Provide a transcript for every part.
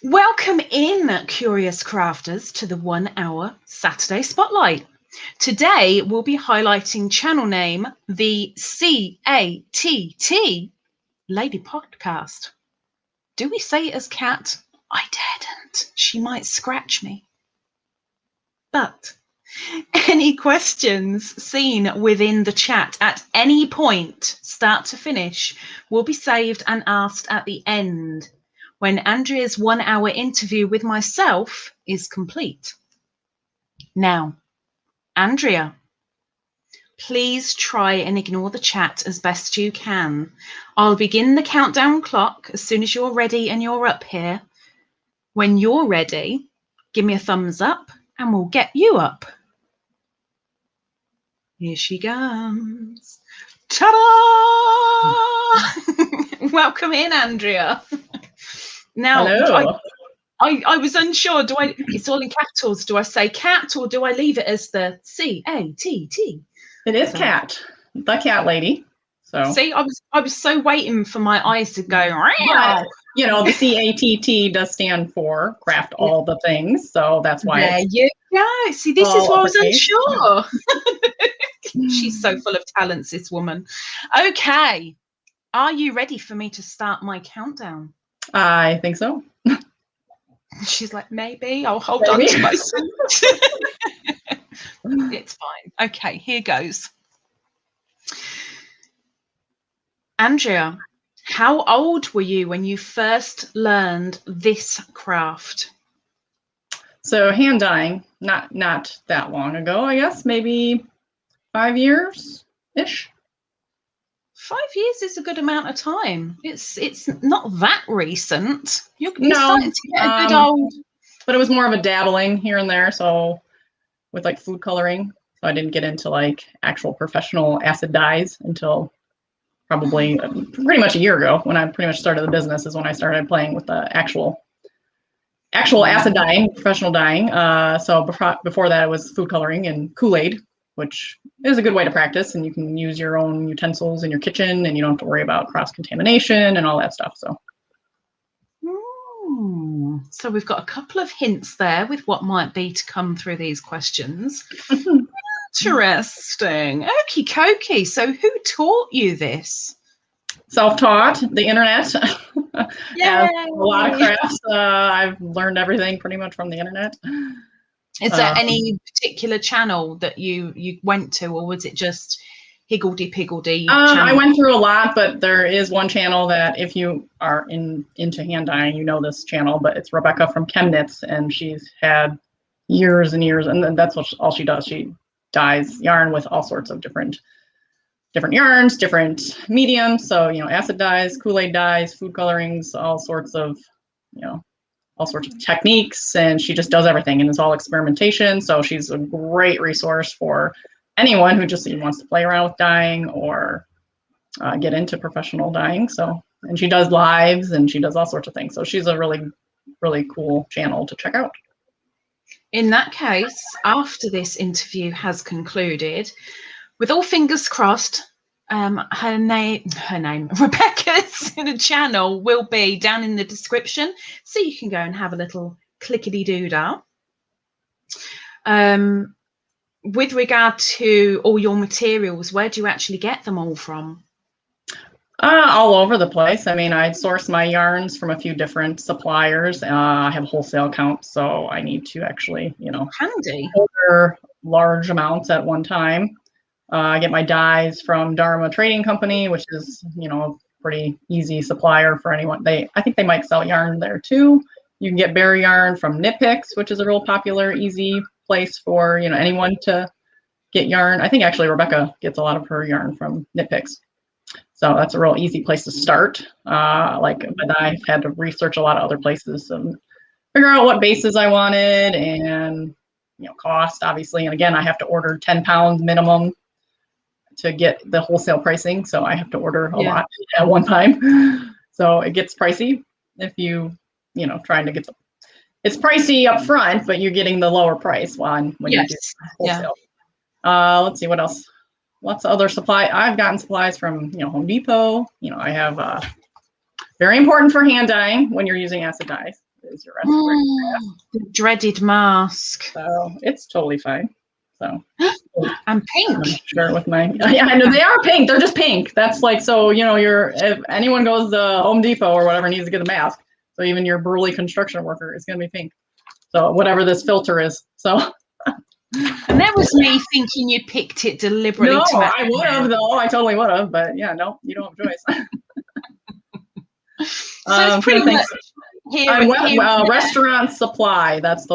Welcome in, curious crafters, to the 1 hour Saturday Spotlight. Today we'll be highlighting channel name the CATT Lady Podcast. Do we say it as cat? I didn't. She might scratch me. But any questions seen within the chat at any point, start to finish, will be saved and asked at the end, when Andrea's 1 hour interview with myself is complete. Now, Andrea, please try and ignore the chat as best you can. I'll begin the countdown clock as soon as you're ready and you're up here. When you're ready, give me a thumbs up and we'll get you up. Here she comes. Ta-da! Welcome in, Andrea. Now, I was unsure. It's all in capitals. Do I say cat or do I leave it as the CATT? It is cat, the cat lady. So see, I was so waiting for my eyes to go. But, you know, the CATT does stand for craft all the things, so that's why. There you go. See, this is why I was unsure. She's so full of talents, this woman. Okay, are you ready for me to start my countdown? I think so. She's like, maybe I'll hold on to my seat. It's fine. Okay, here goes. Andrea, how old were you when you first learned this craft? So hand dyeing, not that long ago, I guess, maybe 5 years-ish. 5 years is a good amount of time. It's not that recent. You're no, starting to get a good old. But it was more of a dabbling here and there. So with like food coloring, so I didn't get into like actual professional acid dyes until probably pretty much a year ago, when I pretty much started the business, is when I started playing with the actual acid dyeing, professional dyeing. So before that, it was food coloring and Kool-Aid, which is a good way to practice, and you can use your own utensils in your kitchen and you don't have to worry about cross-contamination and all that stuff. So we've got a couple of hints there with what might be to come through these questions. Interesting. Okie dokie. So who taught you this? Self-taught, the internet. Yeah, a lot of crafts. I've learned everything pretty much from the internet. Is there any particular channel that you went to, or was it just higgledy-piggledy? I went through a lot, but there is one channel that if you are into hand dyeing, you know this channel, but it's Rebecca from ChemKnits, and she's had years and years, and that's all she does. She dyes yarn with all sorts of different yarns, different mediums. So, you know, acid dyes, Kool-Aid dyes, food colorings, all sorts of techniques, and she just does everything, and it's all experimentation. So she's a great resource for anyone who just wants to play around with dyeing or get into professional dyeing. So, and she does lives and she does all sorts of things. So she's a really, really cool channel to check out. In that case, after this interview has concluded, with all fingers crossed, her name, Rebecca's channel will be down in the description, so you can go and have a little clickety-doo-dah. With regard to all your materials, where do you actually get them all from? All over the place. I mean, I source my yarns from a few different suppliers. I have a wholesale account, so I need to actually, handy, order large amounts at one time. I get my dyes from Dharma Trading Company, which is, a pretty easy supplier for anyone. I think they might sell yarn there too. You can get berry yarn from Knit Picks, which is a real popular, easy place for, anyone to get yarn. I think actually Rebecca gets a lot of her yarn from Knit Picks. So that's a real easy place to start. But I had to research a lot of other places and figure out what bases I wanted and, cost, obviously. And again, I have to order 10 pounds minimum to get the wholesale pricing. So I have to order a lot at one time. So it gets pricey if trying to get it's pricey up front, but you're getting the lower price when you do wholesale. Let's see what else. Lots of other supply. I've gotten supplies from, Home Depot. I have very important for hand dyeing when you're using acid dyes is your respirator mask. The dreaded mask. So it's totally fine. So And pink. I'm sure with my, yeah, I know they are pink. They're just pink. That's like, so, you know, if anyone goes to Home Depot or whatever needs to get a mask, so even your burly construction worker is going to be pink. So whatever this filter is. So. And that was me thinking you picked it deliberately. No, to match I would have though. I totally would have, but yeah, no, you don't have a choice. So it's pretty much here. Restaurant Supply. That's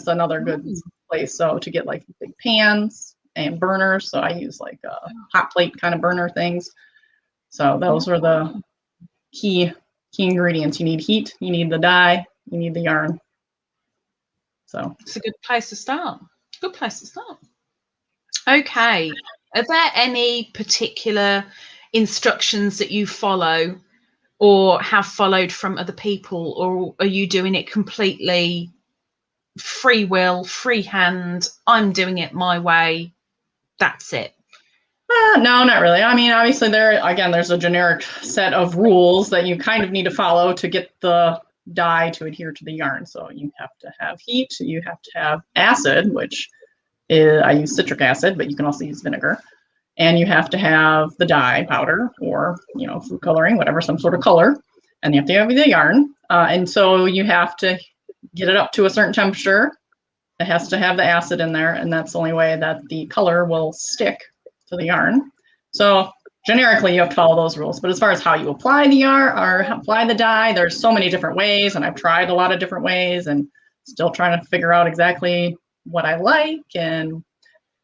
another good place. So to get like big pans and burners. So I use like hot plate kind of burner things. So those are the key ingredients. You need heat, you need the dye, you need the yarn. So it's a good place to start. Good place to start. Okay. Are there any particular instructions that you follow or have followed from other people, or are you doing it completely free will, freehand? I'm doing it my way. That's it. No, not really. I mean, obviously there's a generic set of rules that you kind of need to follow to get the dye to adhere to the yarn. So you have to have heat, you have to have acid, which I use citric acid, but you can also use vinegar. And you have to have the dye powder or, you know, food coloring, whatever, some sort of color. And you have to have the yarn. And so you have to get it up to a certain temperature. It has to have the acid in there. And that's the only way that the color will stick to the yarn. So generically, you have to follow those rules. But as far as how you apply the yarn or apply the dye, there's so many different ways. And I've tried a lot of different ways and still trying to figure out exactly what I like. And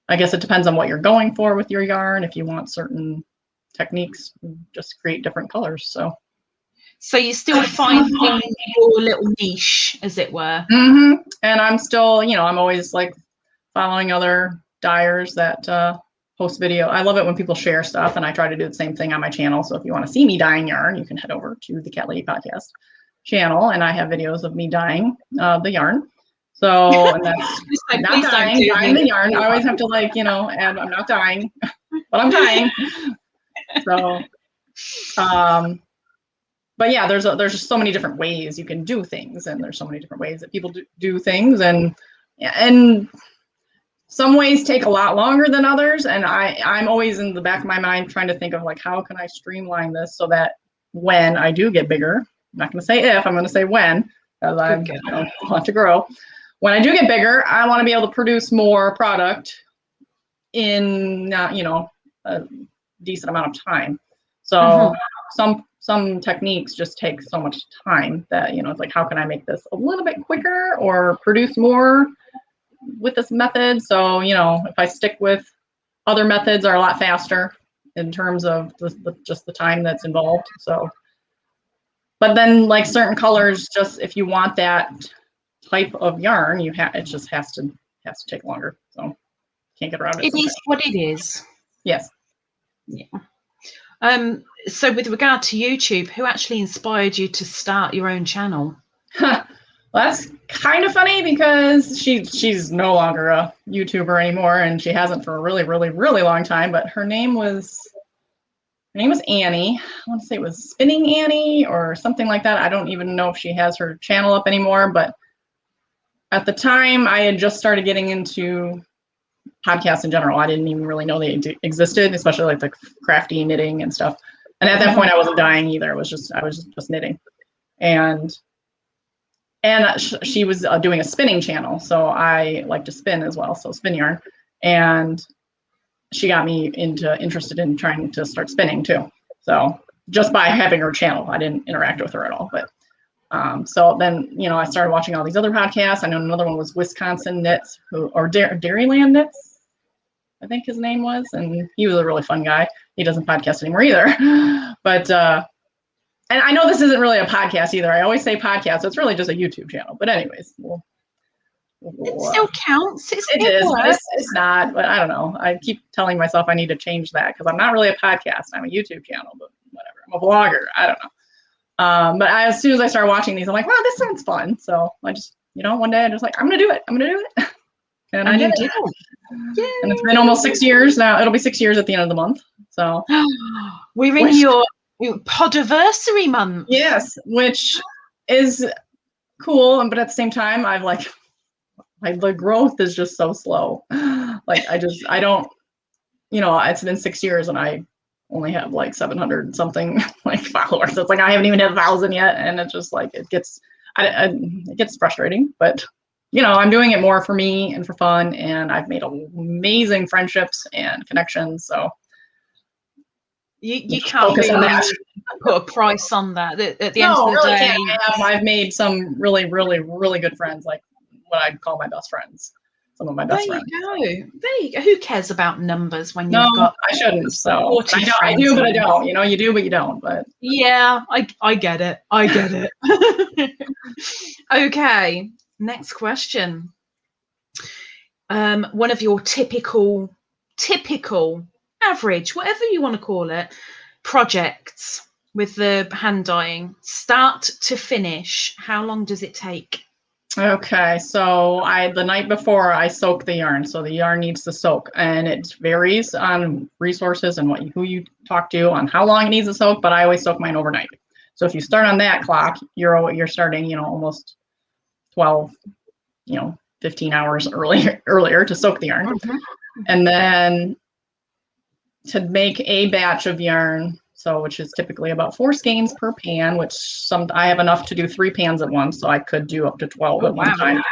I guess it depends on what you're going for with your yarn. If you want certain techniques, just create different colors. So you're still finding your little niche, as it were. Mm-hmm. And I'm still, you know, I'm always like following other dyers that post video. I love it when people share stuff, and I try to do the same thing on my channel. So if you want to see me dyeing yarn, you can head over to the Cat Lady Podcast channel, and I have videos of me dyeing the yarn. So, and that's not dyeing the yarn. I always have to, like, you know, add I'm not dyeing, but I'm dyeing. So, but yeah, there's just so many different ways you can do things, and there's so many different ways that people do things, and some ways take a lot longer than others. And I'm always in the back of my mind trying to think of, like, how can I streamline this so that when I do get bigger, I'm not going to say if, I'm going to say when, because I want to grow. When I do get bigger, I want to be able to produce more product in, you know, a decent amount of time. So some techniques just take so much time that, you know, it's like, how can I make this a little bit quicker or produce more with this method? So, you know, if I stick with other methods are a lot faster in terms of just the time that's involved. So, but then, like, certain colors, just if you want that type of yarn, it just has to take longer. So can't get around it. It is what it is. Yes. Yeah. So with regard to YouTube, who actually inspired you to start your own channel? Well, that's kind of funny because she's no longer a YouTuber anymore, and she hasn't for a really, really, really long time. But her name was Annie. I want to say it was Spinning Annie or something like that. I don't even know if she has her channel up anymore, but at the time, I had just started getting into podcasts in general. I didn't even really know they existed, especially like the crafty knitting and stuff. And at that point, I wasn't dyeing either. I was just knitting. And she was doing a spinning channel, so I like to spin as well, so spin yarn. And she got me interested in trying to start spinning too. So just by having her channel, I didn't interact with her at all, but. So then, you know, I started watching all these other podcasts. I know another one was Wisconsin Knits, or Dairyland Knits, I think his name was, and he was a really fun guy. He doesn't podcast anymore either. But and I know this isn't really a podcast either. I always say podcast, so it's really just a YouTube channel. But anyways, it still counts. It is, but it's not. But I don't know. I keep telling myself I need to change that because I'm not really a podcast. I'm a YouTube channel, but whatever. I'm a vlogger. I don't know. But as soon as I started watching these, I'm like, wow, this sounds fun. So I just, you know, one day I just like, I'm going to do it. And I did it. And it's been almost 6 years now. It'll be 6 years at the end of the month. So we're in your podiversary month. Yes, which is cool. But at the same time, I've like the growth is just so slow. Like I don't, it's been 6 years and I only have like 700 something like followers. So it's like I haven't even hit 1,000 yet, and it's just like it gets frustrating. But I'm doing it more for me and for fun, and I've made amazing friendships and connections. So you can't really put a price on that. At the end of the really day, can't. I've made some really, really, really good friends, like what I'd call my best friends. Some of my best friends. There you go. Who cares about numbers when you've got? I shouldn't. So I do, but I don't. You do, but you don't. But yeah, I get it. I get it. Okay, next question. One of your typical, average, whatever you want to call it, projects with the hand dyeing, start to finish. How long does it take? Okay, so the night before I soak the yarn, so the yarn needs to soak, and it varies on resources and who you talk to on how long it needs to soak. But I always soak mine overnight. So if you start on that clock, you're starting, almost 12, 15 hours earlier to soak the yarn, and then to make a batch of yarn. So, which is typically about 4 skeins per pan, which I have enough to do 3 pans at once, so I could do up to 12 at one time.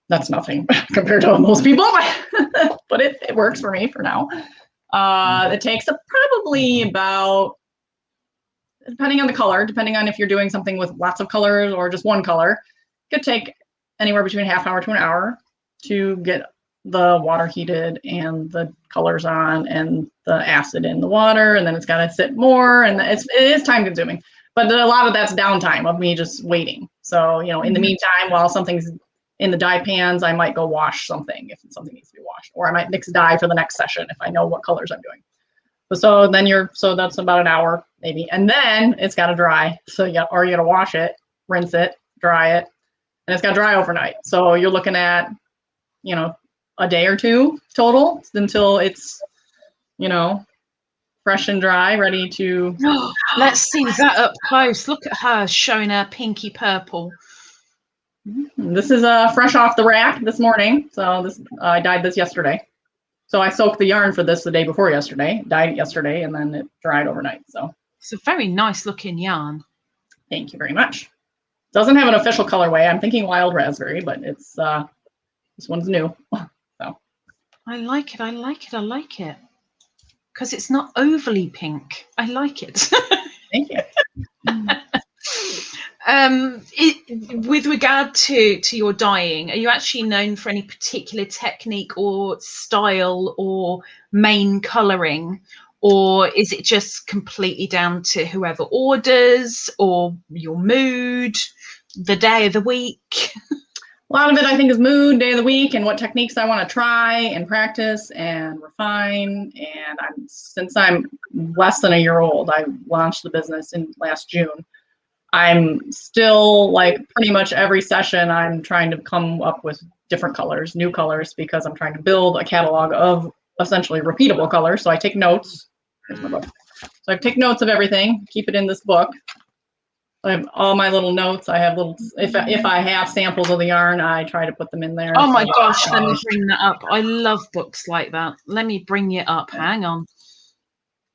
That's nothing compared to most people, but it works for me for now. It takes probably about, depending on the color, depending on if you're doing something with lots of colors or just one color, it could take anywhere between a half hour to an hour to get the water heated and the colors on and the acid in the water, and then it's got to sit more, and it is time consuming. But a lot of that's downtime of me just waiting. So in the meantime, while something's in the dye pans, I might go wash something if something needs to be washed, or I might mix dye for the next session if I know what colors I'm doing. So that's about an hour maybe, and then it's got to dry. So you got to wash it, rinse it, dry it, and it's got to dry overnight. So you're looking at a day or two total until it's fresh and dry, ready to. Let's see that up close. Look at her showing her pinky purple. This is fresh off the rack this morning. So I dyed this yesterday. So I soaked the yarn for this the day before yesterday, dyed it yesterday, and then it dried overnight. So it's a very nice looking yarn. Thank you very much. Doesn't have an official colorway. I'm thinking wild raspberry, but it's this one's new. So I like it. I like it. Because it's not overly pink. I like it. Thank you. With regard to your dyeing, are you actually known for any particular technique or style or main colouring? Or is it just completely down to whoever orders or your mood, the day of the week? A lot of it, I think, is mood, day of the week, and what techniques I want to try and practice and refine. And since I'm less than a year old, I launched the business in last June. I'm still like pretty much every session, I'm trying to come up with different colors, new colors, because I'm trying to build a catalog of essentially repeatable colors. So I take notes. Here's my book. So I take notes of everything, keep it in this book. I have all my little notes. I have if I have samples of the yarn, I try to put them in there. Oh my gosh, let me bring that up. I love books like that. Let me bring it up. Hang on.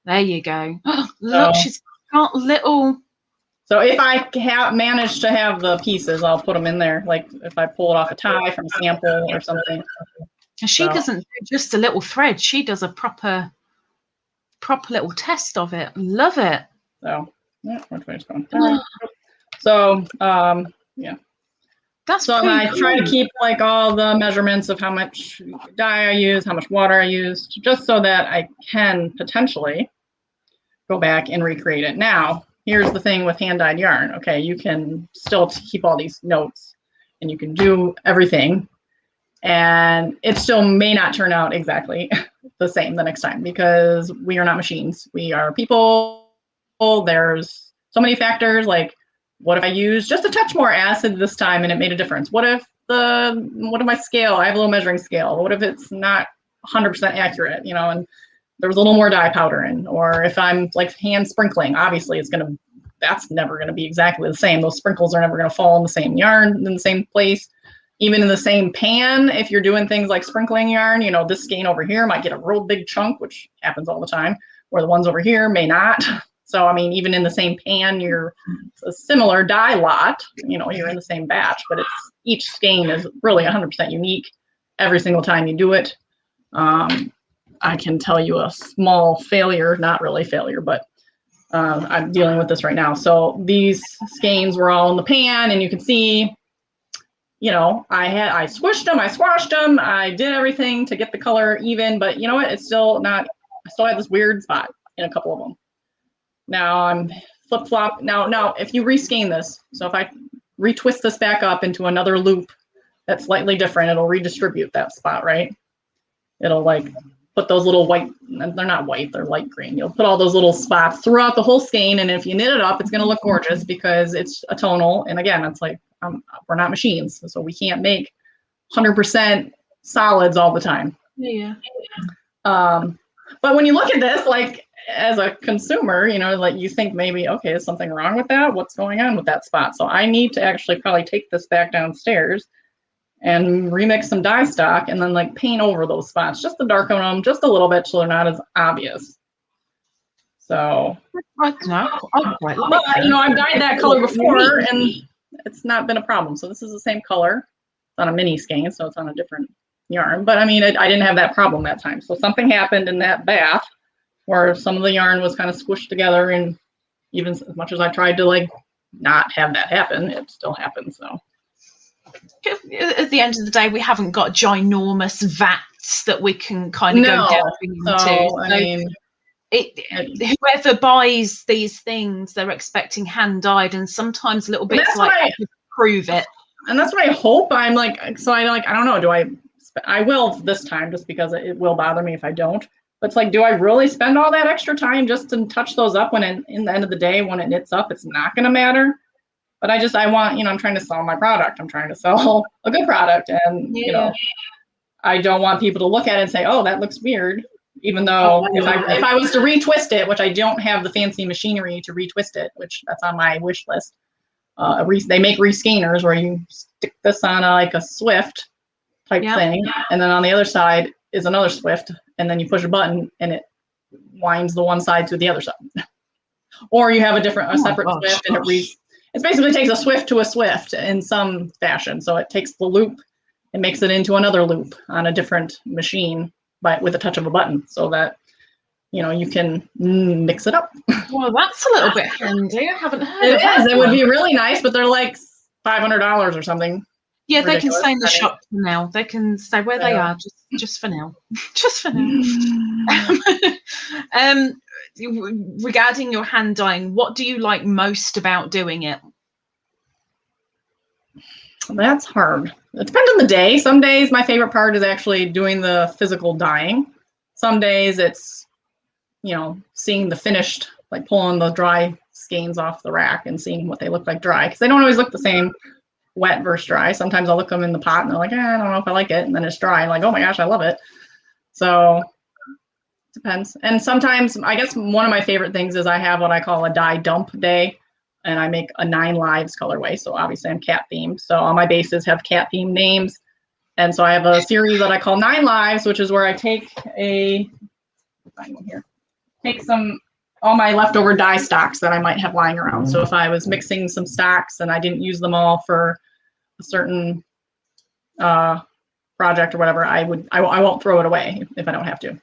There you go. Look, she's got little. So if I manage to have the pieces, I'll put them in there. Like if I pull it off a tie from a sample or something. And she doesn't do just a little thread. She does a proper little test of it. Love it. So yeah, which way it's going? So yeah. That's so I try to keep like all the measurements of how much dye I use, how much water I use, just so that I can potentially go back and recreate it. Now, here's the thing with hand-dyed yarn. Okay, you can still keep all these notes and you can do everything, and it still may not turn out exactly the same the next time, because we are not machines. We are people. There's so many factors, like what if I use just a touch more acid this time and it made a difference? What if my scale, I have a little measuring scale. What if it's not 100% accurate, and there was a little more dye powder in? Or if I'm like hand sprinkling, obviously it's going to that's never going to be exactly the same. Those sprinkles are never going to fall in the same yarn in the same place. Even in the same pan, if you're doing things like sprinkling yarn, you know, this skein over here might get a real big chunk, which happens all the time, where the ones over here may not. So, I mean, even in the same pan, you're a similar dye lot, you know, you're in the same batch, but it's each skein is really 100% unique every single time you do it. I can tell you a small failure, not really failure, but I'm dealing with this right now. So these skeins were all in the pan, and you can see, you know, I squished them, I squashed them, I did everything to get the color even, but you know what? It's still not, I still have this weird spot in a couple of them. Now I'm flip-flop. Now, if you reskein this, so if I retwist this back up into another loop that's slightly different, it'll redistribute that spot, right? It'll like put those little white, they're not white, they're light green. You'll put all those little spots throughout the whole skein, and if you knit it up, it's gonna look gorgeous because it's a tonal. And again, it's like, we're not machines, so we can't make 100% solids all the time. Yeah. But when you look at this, like as a consumer, you know, like you think maybe, okay, is something wrong with that? What's going on with that spot? So I need to actually probably take this back downstairs and remix some dye stock and then like paint over those spots just to darken them just a little bit so they're not as obvious. So I don't know. I quite like but, you know, I've dyed that color before and it's not been a problem. So this is the same color. It's on a mini skein, so it's on a different yarn. But I mean, I didn't have that problem that time. So something happened in that bath where some of the yarn was kind of squished together, and even as much as I tried to like not have that happen, it still happened. So at the end of the day, we haven't got ginormous vats that we can kind of go down into. So, I mean, whoever buys these things, they're expecting hand dyed, and sometimes little bits like to prove it. And that's what I hope. I'm like, so I don't know. I will this time just because it will bother me if I don't. But it's like, do I really spend all that extra time just to touch those up when in the end of the day, when it knits up, it's not going to matter. But I want, you know, I'm trying to sell my product. I'm trying to sell a good product. And, you know, I don't want people to look at it and say, oh, that looks weird. Even though if I was to retwist it, which I don't have the fancy machinery to retwist it, which that's on my wish list. They make reskeiners where you stick this on like a Swift type thing. And then on the other side is another Swift. And then you push a button and it winds the one side to the other side. Or you have a separate Swift and it basically takes a Swift to a Swift in some fashion. So it takes the loop and makes it into another loop on a different machine with a touch of a button so that, you know, you can mix it up. Well, that's a little bit handy. I haven't heard of that. It would be really nice, but they're like $500 or something. Yeah, ridiculous. They can stay in the shop for now. They can stay where they are just for now. Just for now. Regarding your hand dyeing, what do you like most about doing it? That's hard. It depends on the day. Some days my favorite part is actually doing the physical dyeing. Some days it's, you know, seeing the finished, like pulling the dry skeins off the rack and seeing what they look like dry, because they don't always look the same wet versus dry. Sometimes I'll look them in the pot and they're like, I don't know if I like it, and then it's dry and like, oh my gosh, I love it. So it depends. And sometimes I guess one of my favorite things is I have what I call a dye dump day, and I make a 9 lives colorway. So obviously I'm CATT themed, so all my bases have CATT themed names. And so I have a series that I call 9 lives, which is where I take all my leftover dye stocks that I might have lying around. So if I was mixing some stocks and I didn't use them all for a certain project or whatever, I won't throw it away if I don't have to.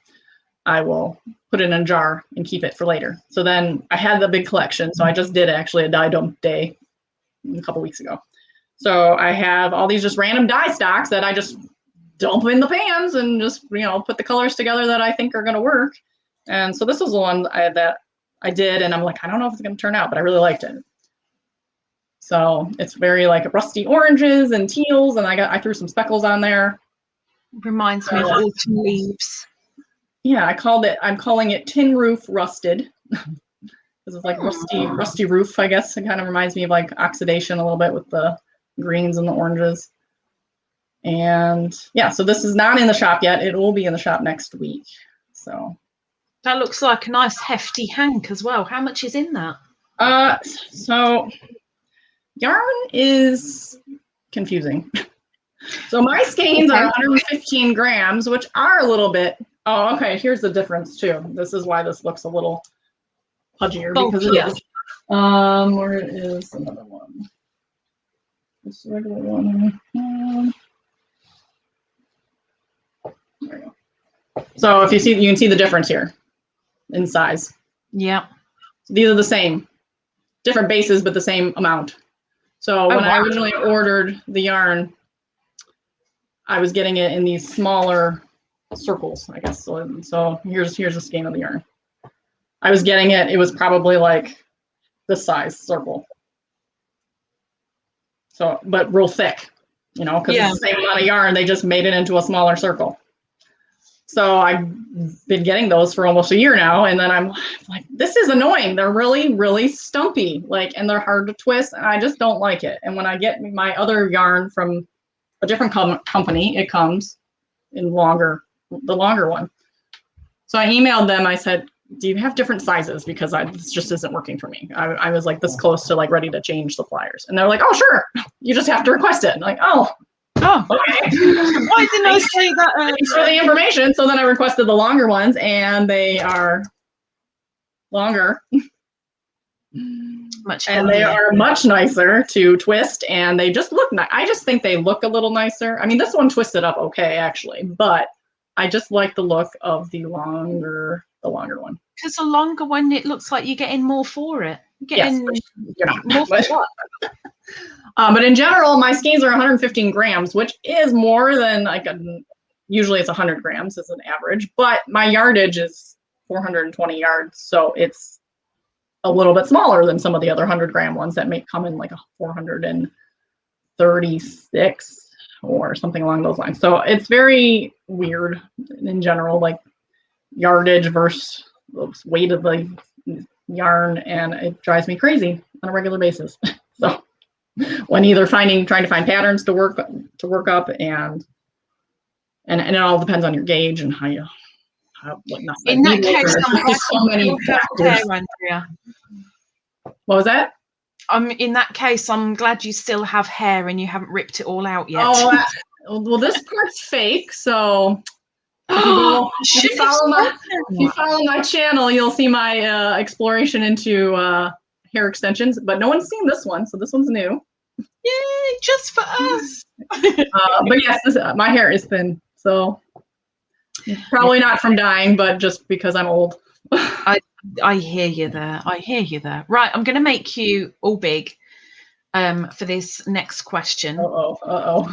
I will put it in a jar and keep it for later. So then I had the big collection. So I just did actually a dye dump day a couple weeks ago. So I have all these just random dye stocks that I just dump in the pans and just, you know, put the colors together that I think are going to work. And so this was the one that I did, and I'm like, I don't know if it's going to turn out, but I really liked it. So it's very like rusty oranges and teals, and I threw some speckles on there. Reminds me of autumn leaves. Yeah, I'm calling it tin roof rusted. This is like rusty roof, I guess. It kind of reminds me of like oxidation a little bit with the greens and the oranges. And yeah, so this is not in the shop yet. It will be in the shop next week. So that looks like a nice hefty hank as well. How much is in that? So yarn is confusing. So my skeins are 115 grams, which are a little bit. Oh, okay. Here's the difference too. This is why this looks a little pudgier because it is. Where is another one? This regular one. There we go. So if you see, you can see the difference here in size. Yeah. These are the same, different bases, but the same amount. So when I originally ordered the yarn, I was getting it in these smaller circles, I guess. So here's a skein of the yarn. I was getting it. It was probably like this size circle. So, but real thick, you know, because it's the same amount of yarn. They just made it into a smaller circle. So I've been getting those for almost a year now, and then I'm like, this is annoying. They're really, really stumpy, like, and they're hard to twist, and I just don't like it. And when I get my other yarn from a different company, it comes in the longer one. So I emailed them. I said, do you have different sizes? Because this just isn't working for me. I was like this close to like ready to change suppliers. And they're like, oh, sure. You just have to request it. I'm like, oh, okay. Why didn't I say that? Thanks for the information. So then I requested the longer ones, and they are longer. And they are much nicer to twist, and they just look nice. I just think they look a little nicer. I mean, this one twisted up okay, actually, but I just like the look of the longer one. Because the longer one, it looks like you're getting more for it. Yes, you're not. More for what? But in general, my skeins are 115 grams, which is more than like usually it's 100 grams as an average, but my yardage is 420 yards, so it's a little bit smaller than some of the other 100-gram ones that may come in like a 436 or something along those lines. So it's very weird in general, like yardage versus weight of the yarn, and it drives me crazy on a regular basis. So when either trying to find patterns to work up, and it all depends on your gauge and how you. In that case, so many factors. Andrea. What was that? In that case, I'm glad you still have hair and you haven't ripped it all out yet. Oh, well, this part's fake. So if you follow my channel, you'll see my exploration into hair extensions. But no one's seen this one, so this one's new. Yay, just for us. But yes, my hair is thin, so probably not from dyeing, but just because I'm old. I hear you there. Right, I'm going to make you all big for this next question. Uh-oh.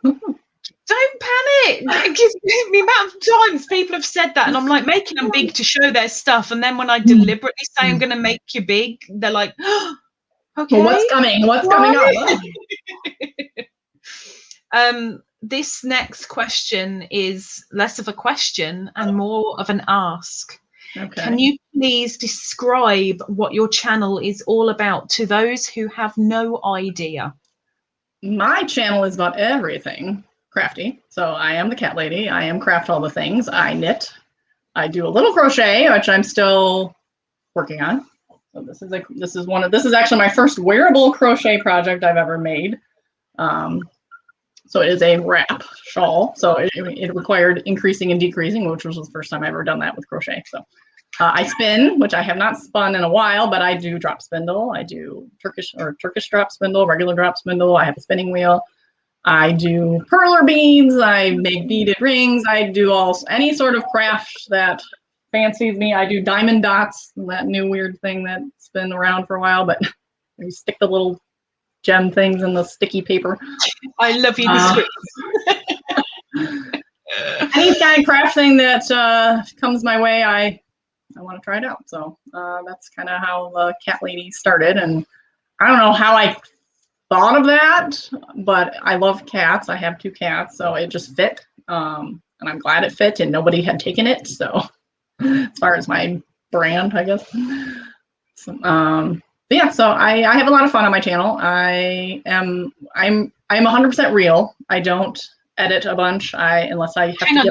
Don't panic. The amount of times people have said that, and I'm like making them big to show their stuff, and then when I deliberately say I'm going to make you big, they're like, oh, okay. Well, what's coming? What's coming up? This next question is less of a question and more of an ask. Okay. Can you please describe what your channel is all about to those who have no idea? My channel is about everything crafty. So I am the cat lady. I am craft all the things. I knit. I do a little crochet, which I'm still working on. So this is actually my first wearable crochet project I've ever made. So it is a wrap shawl. So it required increasing and decreasing, which was the first time I ever done that with crochet. So I spin, which I have not spun in a while, but I do drop spindle. I do Turkish drop spindle, regular drop spindle. I have a spinning wheel. I do perler beads. I make beaded rings. I do any sort of craft that fancies me. I do diamond dots, that new weird thing that's been around for a while, but you stick the little gem things in the sticky paper. I love you. Any kind of craft thing that comes my way, I want to try it out. So that's kind of how the cat lady started. And I don't know how I thought of that, but I love cats. I have 2 cats, so it just fit. And I'm glad it fit, and nobody had taken it. So as far as my brand, I guess. So, yeah, so I have a lot of fun on my channel. I'm 100% real. I don't edit a bunch. Unless I have hang on.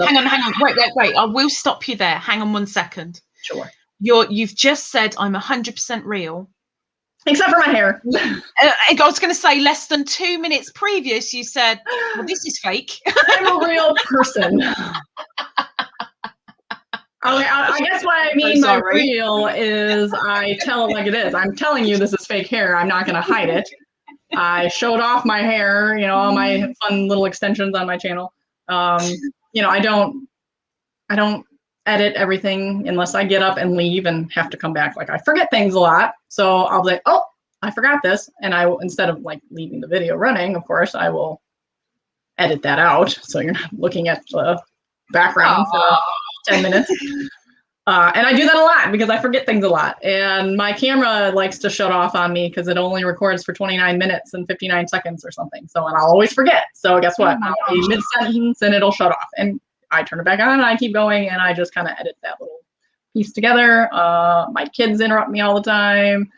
Wait. I will stop you there. Hang on 1 second. Sure. You've just said I'm 100% real. Except for my hair. I was going to say less than 2 minutes previous, you said, well, this is fake. I'm a real person. I guess what I mean by real is I tell it like it is. I'm telling you this is fake hair. I'm not going to hide it. I showed off my hair, you know, all my fun little extensions on my channel. You know, I don't edit everything unless I get up and leave and have to come back. Like I forget things a lot. So I'll be like, oh, I forgot this. And I will, instead of like leaving the video running, of course, I will edit that out. So you're not looking at the background for 10 minutes. And I do that a lot because I forget things a lot. And my camera likes to shut off on me because it only records for 29 minutes and 59 seconds or something. So, and I'll always forget. So guess what? I'll be mid-sentence and it'll shut off. And I turn it back on and I keep going and I just kind of edit that little piece together. My kids interrupt me all the time.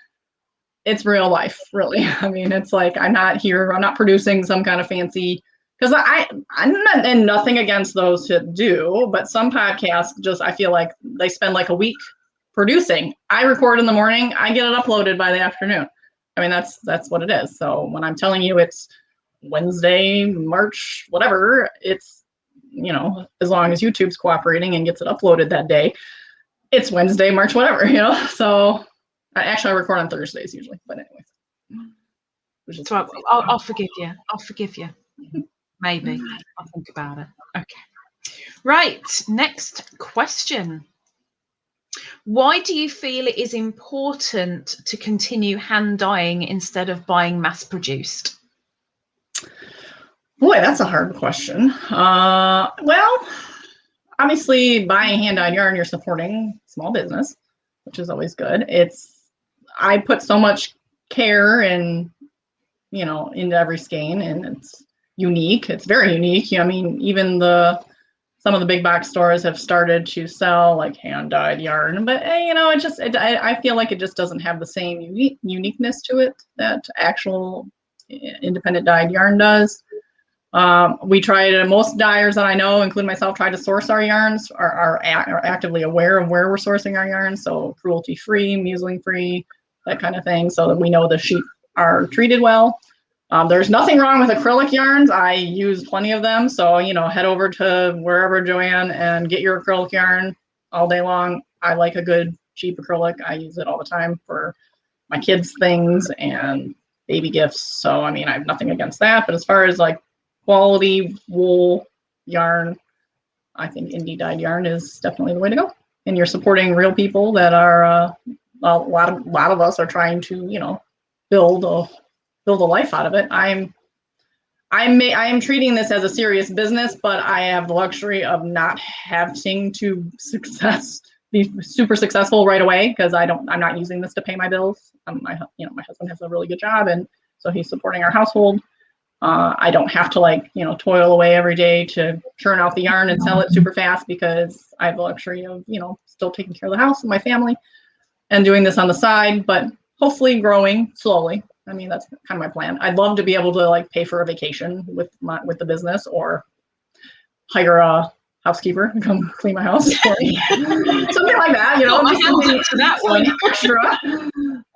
It's real life, really. I mean, it's like I'm not here. I'm not producing some kind of fancy. Because I'm not, and nothing against those who do, but some podcasts just, I feel like they spend like a week producing. I record in the morning, I get it uploaded by the afternoon. I mean, that's what it is. So when I'm telling you it's Wednesday, March, whatever, it's, you know, as long as YouTube's cooperating and gets it uploaded that day, it's Wednesday, March, whatever, you know? So actually I record on Thursdays usually, but anyways. So I'll forgive you. I'll forgive you. Maybe. I'll think about it. Okay. Right. Next question. Why do you feel it is important to continue hand dyeing instead of buying mass produced? Boy, that's a hard question. Well, obviously buying hand dyed yarn, you're supporting small business, which is always good. I put so much care and, you know, into every skein, and it's unique. It's very unique. I mean, even some of the big box stores have started to sell like hand dyed yarn, but you know, I feel like it just doesn't have the same uniqueness to it that actual independent dyed yarn does. We try most dyers that I know, including myself, try to source our yarns, are actively aware of where we're sourcing our yarns. So cruelty free, museling free, that kind of thing, so that we know the sheep are treated well. There's nothing wrong with acrylic yarns. I use plenty of them. So, you know, head over to wherever, Joanne, and get your acrylic yarn all day long. I like a good cheap acrylic. I use it all the time for my kids' things and baby gifts. So, I mean, I have nothing against that. But as far as like quality wool yarn, I think indie dyed yarn is definitely the way to go. And you're supporting real people that are, a lot of us are trying to, you know, build a life out of it. I am treating this as a serious business, but I have the luxury of not having to be super successful right away, because I'm not using this to pay my bills. My husband has a really good job, and so he's supporting our household. I don't have to, like, you know, toil away every day to churn out the yarn and sell it super fast, because I have the luxury of, you know, still taking care of the house and my family and doing this on the side, but hopefully growing slowly. I mean, that's kind of my plan. I'd love to be able to like pay for a vacation with the business, or hire a housekeeper to come clean my house for me. Something like that, you know. That one extra.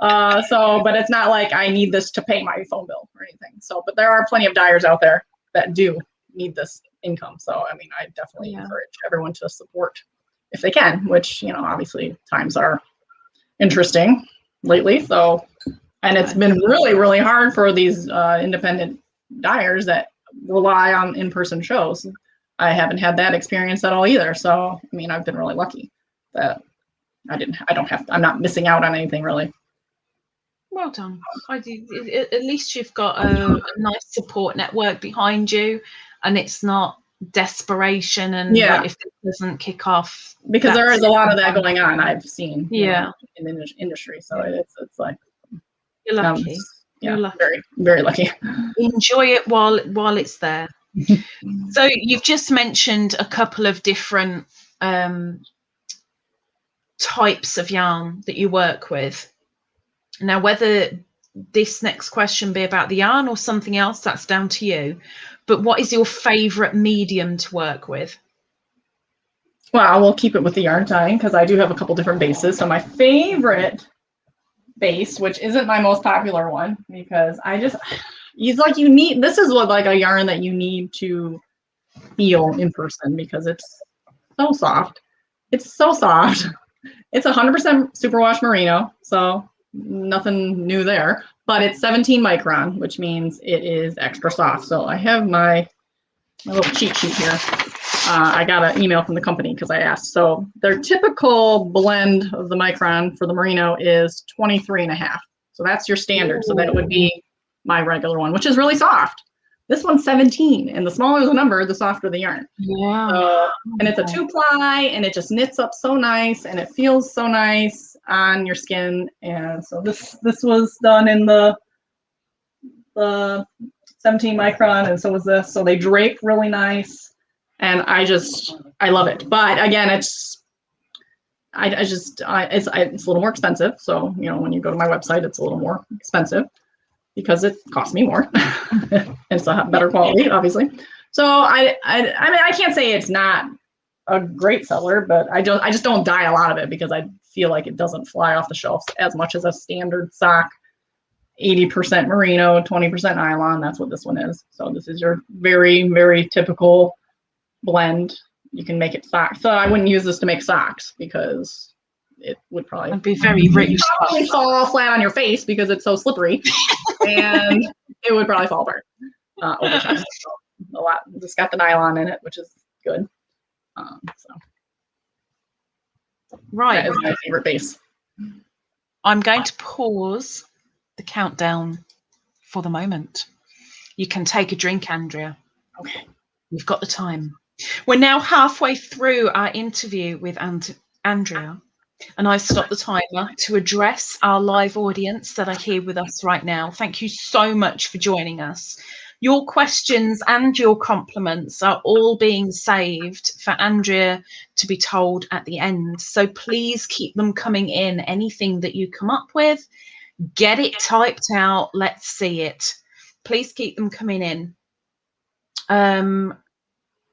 But it's not like I need this to pay my phone bill or anything. So, but there are plenty of dyers out there that do need this income. So, I mean, I definitely encourage everyone to support if they can, which, you know, obviously times are interesting lately. So, and it's been really, really hard for these independent dyers that rely on in-person shows. I haven't had that experience at all either. So, I mean, I've been really lucky that I'm not missing out on anything really. Well done. At least you've got a nice support network behind you, and it's not desperation and if it doesn't kick off. Because there is a lot of that going on, I've seen in the industry. So it's like, you're lucky. You're lucky. Very, very lucky. Enjoy it while it's there. So you've just mentioned a couple of different types of yarn that you work with. Now, whether this next question be about the yarn or something else, that's down to you. But what is your favorite medium to work with? Well, we'll keep it with the yarn dyeing, because I do have a couple different bases. So my favorite base, which isn't my most popular one because it's like this is what like a yarn that you need to feel in person because it's so soft. It's so soft. It's 100% superwash merino, so nothing new there, but it's 17 micron, which means it is extra soft. So I have my little cheat sheet here. I got an email from the company because I asked. So their typical blend of the micron for the merino is 23.5. So that's your standard. So that would be my regular one, which is really soft. This one's 17, and the smaller the number, the softer the yarn. Yeah. And it's a 2-ply, and it just knits up so nice, and it feels so nice on your skin. And so this was done in the 17 micron, and so was this. So they drape really nice, and I love it. But again, it's a little more expensive. So when you go to my website, it's a little more expensive because it costs me more. It's a better quality, obviously. So I mean, I can't say it's not a great seller, but I just don't dye a lot of it because I feel like it doesn't fly off the shelves as much as a standard sock. 80% merino, 20% nylon. That's what this one is. So this is your very, very typical blend. You can make it socks. So I wouldn't use this to make socks because it would probably be very rich. Probably fall flat on your face because it's so slippery, and it would probably fall apart over time. So a lot. It's got the nylon in it, which is good. Right. That is my favorite base. I'm going to pause the countdown for the moment. You can take a drink, Andrea. Okay. We've got the time. We're now halfway through our interview with Andrea, and I've stopped the timer to address our live audience that are here with us right now. Thank you so much for joining us. Your questions and your compliments are all being saved for Andrea to be told at the end. So please keep them coming in. Anything that you come up with, get it typed out. Let's see it. Please keep them coming in.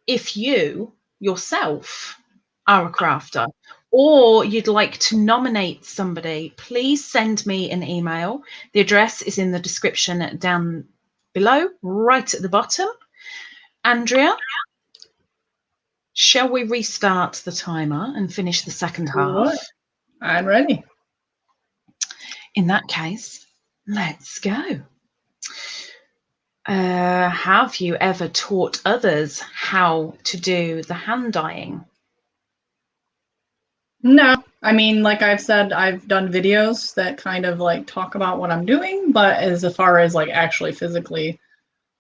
If you yourself are a crafter or you'd like to nominate somebody, please send me an email. The address is in the description down below, right at the bottom. Andrea, shall we restart the timer and finish the second half? I'm ready. In that case, let's go. Have you ever taught others how to do the hand dyeing? No, I mean, like I've said, I've done videos that kind of like talk about what I'm doing, but as far as like actually physically,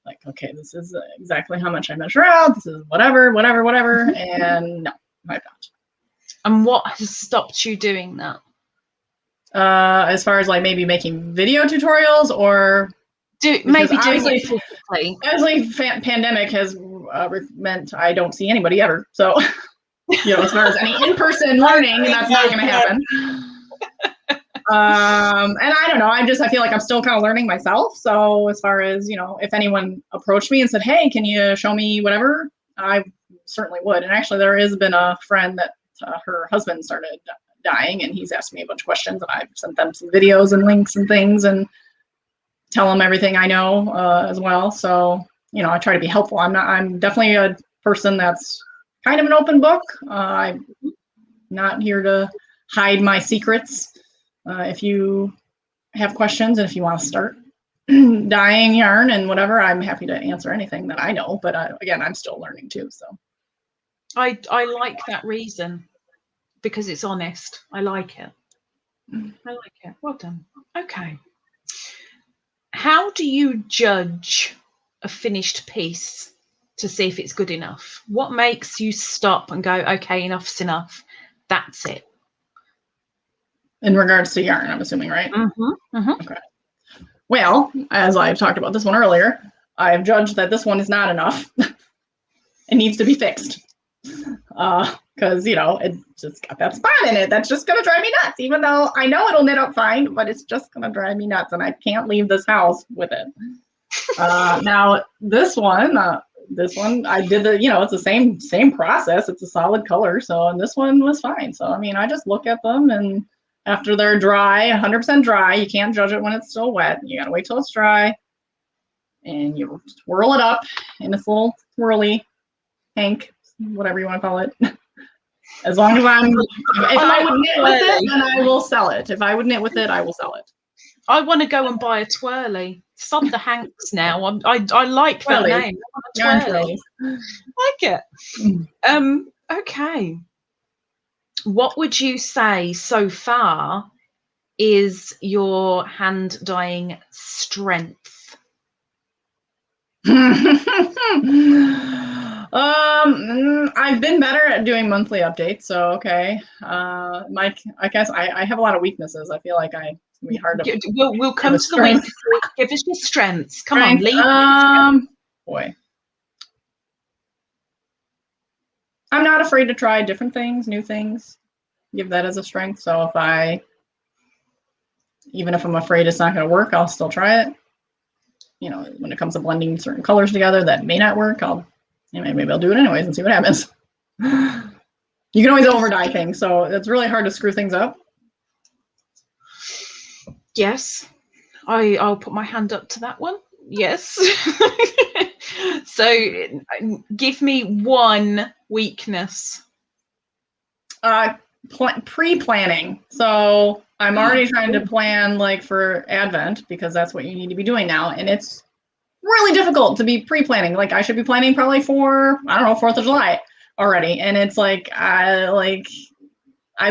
like, okay, this is exactly how much I measure out, this is whatever, and no, I've not. And what has stopped you doing that? As far as like maybe making video tutorials or maybe doing it physically. Obviously, pandemic has meant I don't see anybody ever. So, as far as any in-person learning, that's not going to happen. And I don't know. I feel like I'm still kind of learning myself. So as far as, if anyone approached me and said, hey, can you show me whatever? I certainly would. And actually, there has been a friend that her husband started dyeing, and he's asked me a bunch of questions, and I've sent them some videos and links and things and tell them everything I know as well. So, I try to be helpful. I'm definitely a person that's kind of an open book. I'm not here to hide my secrets. If you have questions and if you want to start dyeing yarn and whatever, I'm happy to answer anything that I know. But again, I'm still learning too. So I like that reason because it's honest. I like it. I like it. Well done. Okay. How do you judge a finished piece to see if it's good enough? What makes you stop and go, okay, enough's enough? That's it. In regards to yarn, I'm assuming, right? Mm-hmm. Mm-hmm. Okay. Well, as I've talked about this one earlier, I've judged that this one is not enough. It needs to be fixed. Because, it just got that spot in it. That's just going to drive me nuts, even though I know it'll knit up fine, but it's just going to drive me nuts, and I can't leave this house with it. Now, this one, I did it's the same process. It's a solid color. So, and this one was fine. So, I mean, I just look at them and after they're dry, 100% dry. You can't judge it when it's still wet. You gotta wait till it's dry, and you swirl it up in this little swirly hank, whatever you want to call it. As long as if I would knit with it, then I will sell it. If I would knit with it, I will sell it. I want to go and buy a twirly. Sod the hanks now. I like that name. I want a twirly. Like it. Okay. What would you say so far is your hand dyeing strength? I've been better at doing monthly updates, so okay. I guess I have a lot of weaknesses. I feel like it's gonna be hard to. We'll come to the weaknesses. Give us your strengths. Come on, lead. Boy, I'm not afraid to try different things, new things. Give that as a strength. So even if I'm afraid it's not going to work, I'll still try it. You know, when it comes to blending certain colors together that may not work, maybe I'll do it anyways and see what happens. You can always over dye things, so it's really hard to screw things up. Yes, I'll put my hand up to that one. Yes. So give me one weakness. Pre-planning. So I'm already trying to plan like for Advent, because that's what you need to be doing now, and it's really difficult to be pre-planning. Like I should be planning probably for, I don't know, 4th of July already, and it's like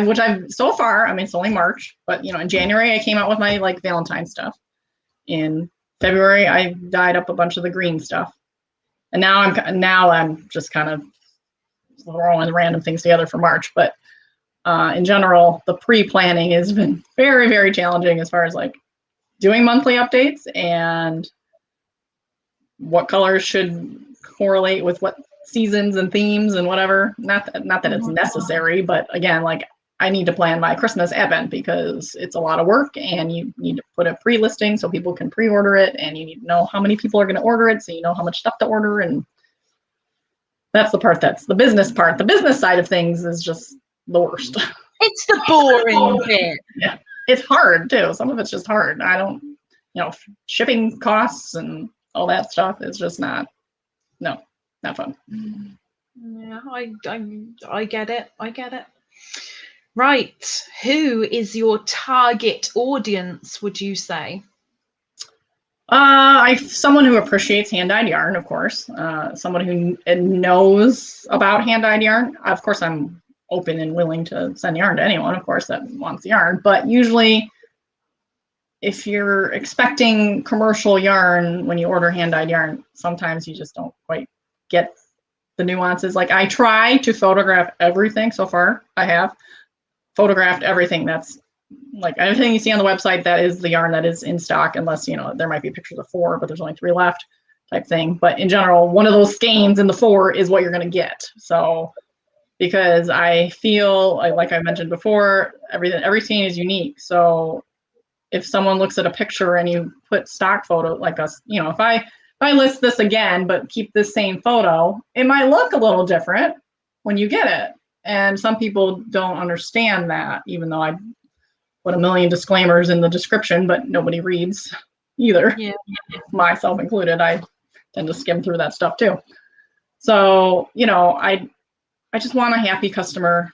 which I've so far, I mean, it's only March, but you know, in January I came out with my like Valentine's stuff. In February I dyed up a bunch of the green stuff, and now I'm just kind of throwing random things together for March. But in general, the pre-planning has been very, very challenging as far as like doing monthly updates and what colors should correlate with what seasons and themes and whatever. Not that it's necessary, but again, like I need to plan my Christmas Advent because it's a lot of work, and you need to put a pre-listing so people can pre-order it, and you need to know how many people are going to order it so you know how much stuff to order. And that's the part that's the business part. The business side of things is just the worst. It's the boring bit. Yeah, it's hard too. Some of it's just hard. Shipping costs and all that stuff is just not fun. Yeah, I get it. I get it. Right. Who is your target audience, would you say? Someone who appreciates hand-dyed yarn, of course. Someone who knows about hand-dyed yarn. Of course, I'm open and willing to send yarn to anyone, of course, that wants yarn. But usually, if you're expecting commercial yarn when you order hand-dyed yarn, sometimes you just don't quite get the nuances. Like I try to photograph everything so far. I have photographed everything. That's like everything you see on the website, that is the yarn that is in stock, unless, there might be pictures of 4, but there's only 3 left type thing. But in general, one of those skeins in the 4 is what you're going to get. So, because I feel like I mentioned before, every skein is unique. So if someone looks at a picture and you put stock photo like us, if I list this again, but keep this same photo, it might look a little different when you get it. And some people don't understand that, even though I put a million disclaimers in the description, but nobody reads either. Yeah. Myself included. I tend to skim through that stuff too. So, I just want a happy customer.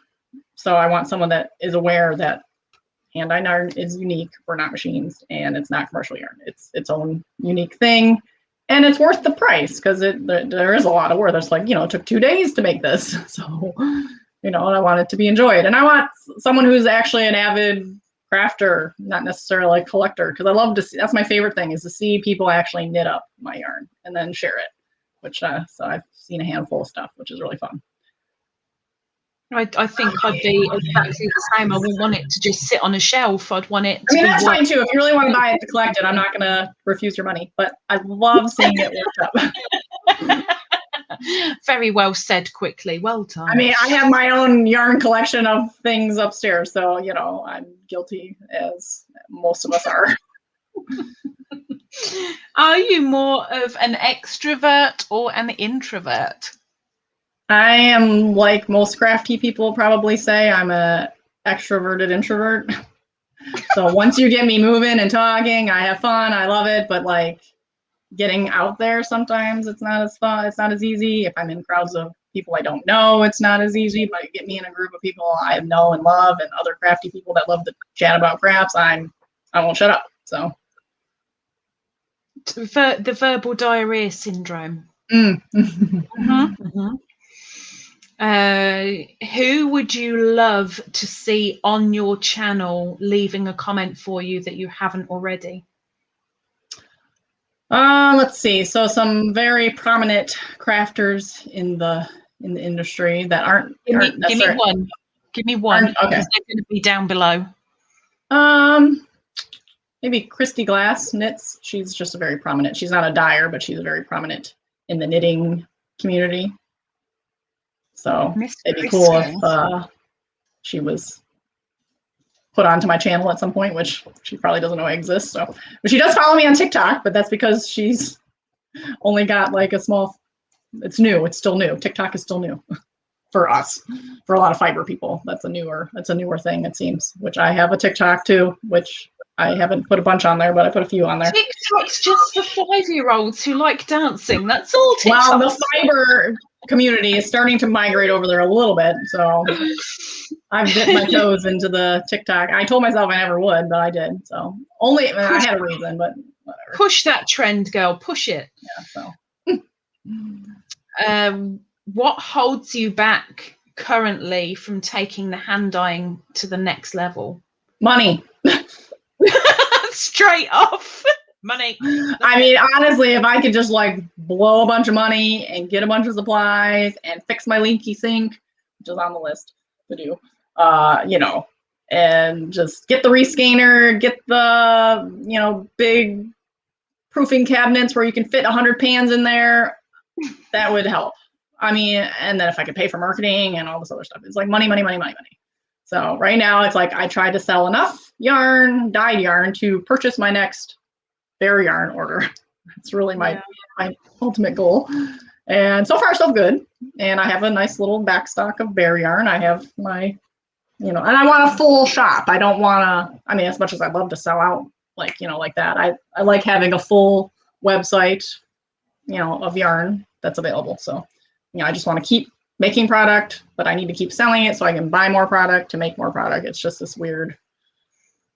So I want someone that is aware that hand-dyed yarn is unique. We're not machines, and it's not commercial yarn. It's its own unique thing. And it's worth the price, because there is a lot of work. It's like, it took 2 days to make this. So, and I want it to be enjoyed. And I want someone who's actually an avid crafter, not necessarily a collector, because I love to see, that's my favorite thing, is to see people actually knit up my yarn and then share it, which, so I've seen a handful of stuff, which is really fun. I think I'd be exactly the same. I wouldn't want it to just sit on a shelf. I'd want it to that's fine too. If you really want to buy it to collect it, I'm not going to refuse your money, but I love seeing it worked up. Very well said, quickly. Well done. I mean, I have my own yarn collection of things upstairs, so, I'm guilty, as most of us are. Are you more of an extrovert or an introvert? I am, like most crafty people probably say, I'm a extroverted introvert. So once you get me moving and talking, I have fun. I love it. But like getting out there, sometimes it's not as fun. It's not as easy. If I'm in crowds of people I don't know, it's not as easy. But get me in a group of people I know and love, and other crafty people that love to chat about crafts, I won't shut up. So the verbal diarrhea syndrome. Who would you love to see on your channel leaving a comment for you that you haven't already? Let's see. So some very prominent crafters in the industry that aren't Give me one. Give me one. Okay. Because they're going to be down below. Maybe Christy Glass knits. She's just a very prominent. She's not a dyer, but she's very prominent in the knitting community. So it'd be cool if she was put onto my channel at some point, which she probably doesn't know exists. So, but she does follow me on TikTok, but that's because she's only got like a small. It's new. It's still new. TikTok is still new for us. For a lot of fiber people, that's a newer thing, it seems. Which I have a TikTok too, which I haven't put a bunch on there, but I put a few on there. TikTok's just for 5-year-olds who like dancing. That's all TikTok. Well, the fiber community is starting to migrate over there a little bit, so I've dipped my toes into the TikTok. I told myself I never would, but I did. So I had a reason, but whatever. Push that trend, girl. Push it. Yeah. So, what holds you back currently from taking the hand dyeing to the next level? Money. Straight off. Money. I mean, honestly, if I could just like blow a bunch of money and get a bunch of supplies and fix my leaky sink, which is on the list to do, and just get the rescanner, get the, big proofing cabinets where you can fit 100 pans in there, that would help. I mean, and then if I could pay for marketing and all this other stuff, it's like money, money, money, money, money. So right now it's like I tried to sell enough dyed yarn to purchase my next bear yarn order. That's really my ultimate goal. And so far so good. And I have a nice little back stock of bear yarn. I have my, and I want a full shop. I don't want to, I mean, as much as I'd love to sell out like that, I like having a full website, of yarn that's available. So, I just want to keep making product, but I need to keep selling it so I can buy more product to make more product. It's just this weird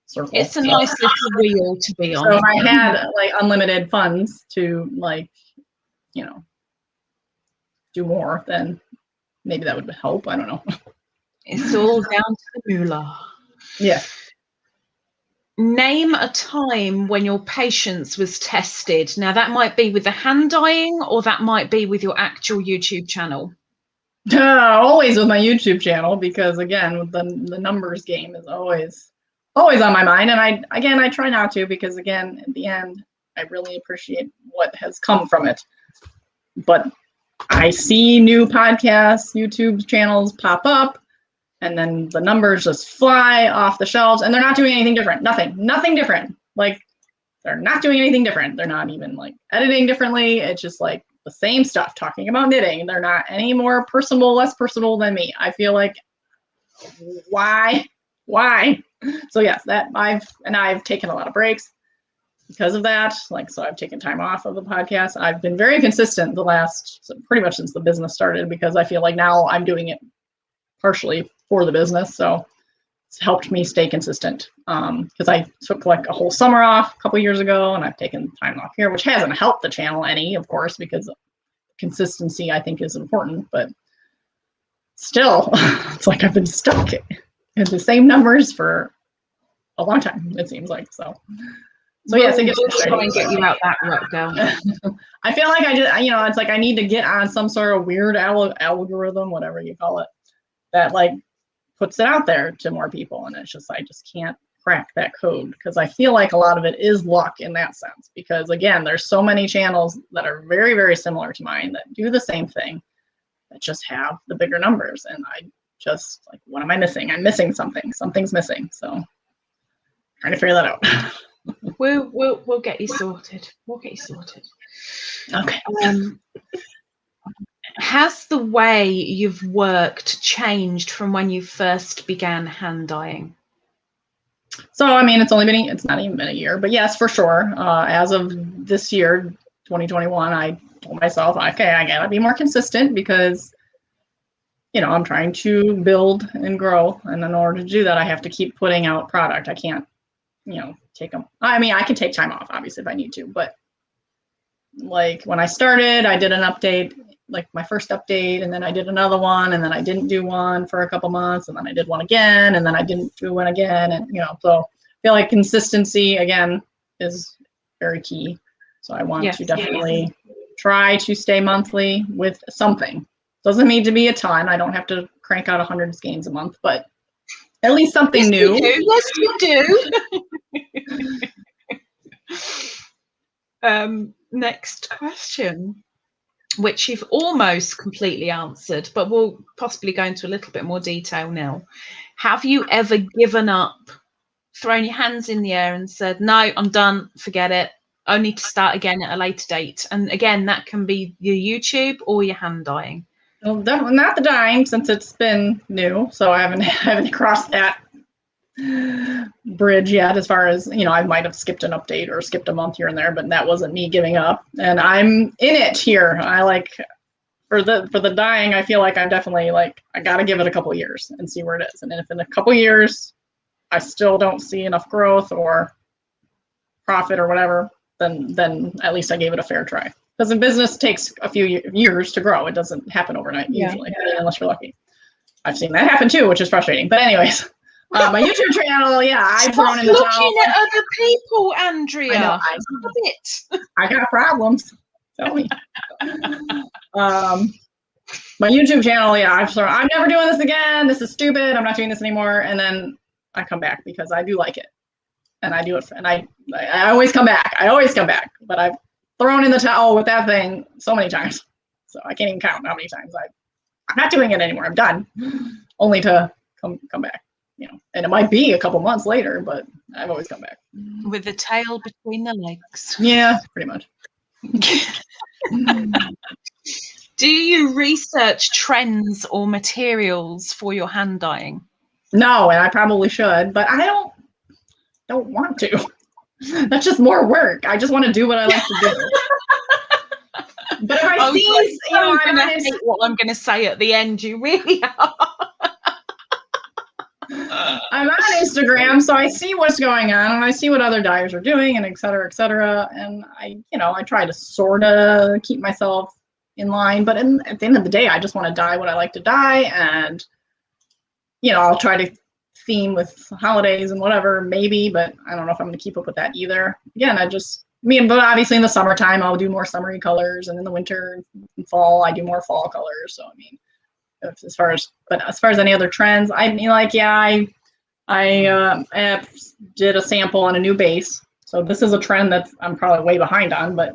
circle. It's a nice little wheel to be on. So if I had like unlimited funds to do more, then maybe that would help. I don't know. It's all down to the moolah. Yeah. Name a time when your patience was tested. Now that might be with the hand dyeing, or that might be with your actual YouTube channel. Always with my YouTube channel, because again, the numbers game is always on my mind. And I try not to, because again, at the end, I really appreciate what has come from it. But I see new podcasts, YouTube channels pop up, and then the numbers just fly off the shelves, and they're not doing anything different. Nothing different. Like, they're not doing anything different. They're not even like editing differently. It's just like the same stuff, talking about knitting. They're not any more personal, less personal than me. I feel like, why? So yes, I've taken a lot of breaks because of that. Like, so I've taken time off of the podcast. I've been very consistent pretty much since the business started, because I feel like now I'm doing it partially for the business. So it's helped me stay consistent. Because I took like a whole summer off a couple years ago, and I've taken time off here, which hasn't helped the channel any, of course, because consistency I think is important, but still, it's like I've been stuck in the same numbers for a long time, it seems like. So yes, it gets try and get you out that rut, girl. I feel like it's like I need to get on some sort of weird algorithm, whatever you call it, that like puts it out there to more people. And it's just, I just can't crack that code, because I feel like a lot of it is luck in that sense, because again, there's so many channels that are very, very similar to mine that do the same thing, that just have the bigger numbers. And I just like, what am I missing? I'm missing something. Something's missing. So trying to figure that out. We'll get you sorted. We'll get you sorted. Okay. Has the way you've worked changed from when you first began hand dyeing? So, I mean, it's not even been a year, but yes, for sure. As of this year, 2021, I told myself, okay, I gotta be more consistent because, I'm trying to build and grow. And in order to do that, I have to keep putting out product. I can't, take them. I mean, I can take time off, obviously, if I need to, but like when I started, I did an update, like my first update, and then I did another one, and then I didn't do one for a couple months, and then I did one again, and then I didn't do one again, and so I feel like consistency again is very key. So I want to definitely try to stay monthly with something. Doesn't need to be a ton. I don't have to crank out 100 skeins a month, but at least something new. Yes, you do. Next question, which you've almost completely answered, but we'll possibly go into a little bit more detail now. Have you ever given up, thrown your hands in the air and said, no, I'm done, forget it, only to start again at a later date? And again, that can be your YouTube or your hand dyeing. Well, not the dyeing, since it's been new, so I haven't crossed that bridge yet. As far as I might have skipped an update or skipped a month here and there, but that wasn't me giving up. And I'm in it here. I like for the dyeing, I feel like I'm definitely like I got to give it a couple years and see where it is. And if in a couple years I still don't see enough growth or profit or whatever, then at least I gave it a fair try. Because in business, it takes a few years to grow. It doesn't happen overnight usually, unless you're lucky. I've seen that happen too, which is frustrating. But anyways, my YouTube channel, I've thrown in the towel. Looking at other people, Andrea. I know. It. I got problems. Tell me. My YouTube channel, I'm never doing this again. This is stupid. I'm not doing this anymore. And then I come back because I do like it, and I do it. And I always come back. But I've thrown in the towel with that thing so many times, so I can't even count how many times I'm not doing it anymore. I'm done, only to come back. And it might be a couple months later, but I've always come back. With the tail between the legs. Yeah, pretty much. Do you research trends or materials for your hand dyeing? No, and I probably should, but I don't want to. That's just more work. I just want to do what I like to do. But if I see, I'm going to hate what I'm going to say at the end. You really are. I'm on Instagram, so I see what's going on, and I see what other dyers are doing, and et cetera, et cetera. And I try to sort of keep myself in line. But at the end of the day, I just want to dye what I like to dye, and I'll try to theme with holidays and whatever, maybe. But I don't know if I'm going to keep up with that either. Again, but obviously in the summertime, I'll do more summery colors, and in the winter and fall, I do more fall colors. So I mean. As far as any other trends, I did a sample on a new base. So this is a trend that I'm probably way behind on, but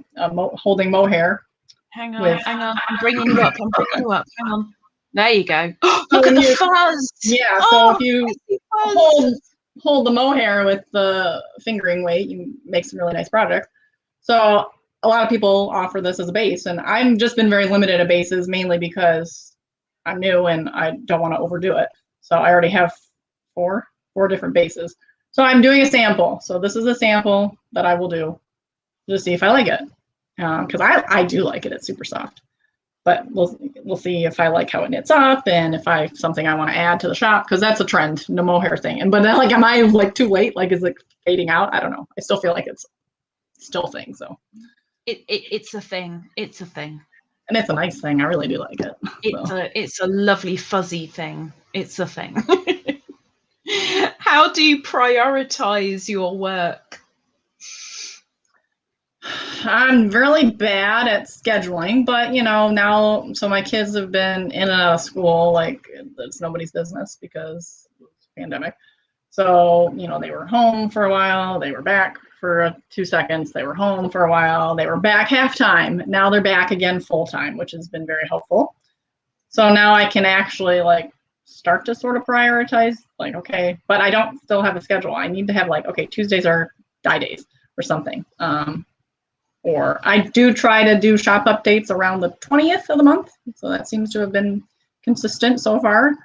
holding mohair. Hang on. I'm bringing you up. Hang on. There you go. Look at the fuzz. Yeah. So if you hold the mohair with the fingering weight, you make some really nice products. So a lot of people offer this as a base, and I've just been very limited at bases, mainly because I'm new and I don't want to overdo it. So I already have four different bases. So I'm doing a sample. So this is a sample that I will do to see if I like it. Because I do like it. It's super soft. But we'll see if I like how it knits up, and if something I want to add to the shop, because that's a trend, the mohair thing. But then am I too late? Is it fading out? I don't know. I still feel like it's still a thing. So it's a thing. It's a thing. And it's a nice thing. I really do like it. It's a lovely fuzzy thing. It's a thing. How do you prioritize your work? I'm really bad at scheduling, but now, so my kids have been in and out of school, it's nobody's business because of the pandemic. So, they were home for a while, they were back for 2 seconds, they were home for a while, they were back half-time. Now they're back again full-time, which has been very helpful. So now I can actually start to sort of prioritize, okay, but I don't still have a schedule. I need to have okay, Tuesdays are dye days or something. Or I do try to do shop updates around the 20th of the month. So that seems to have been consistent so far.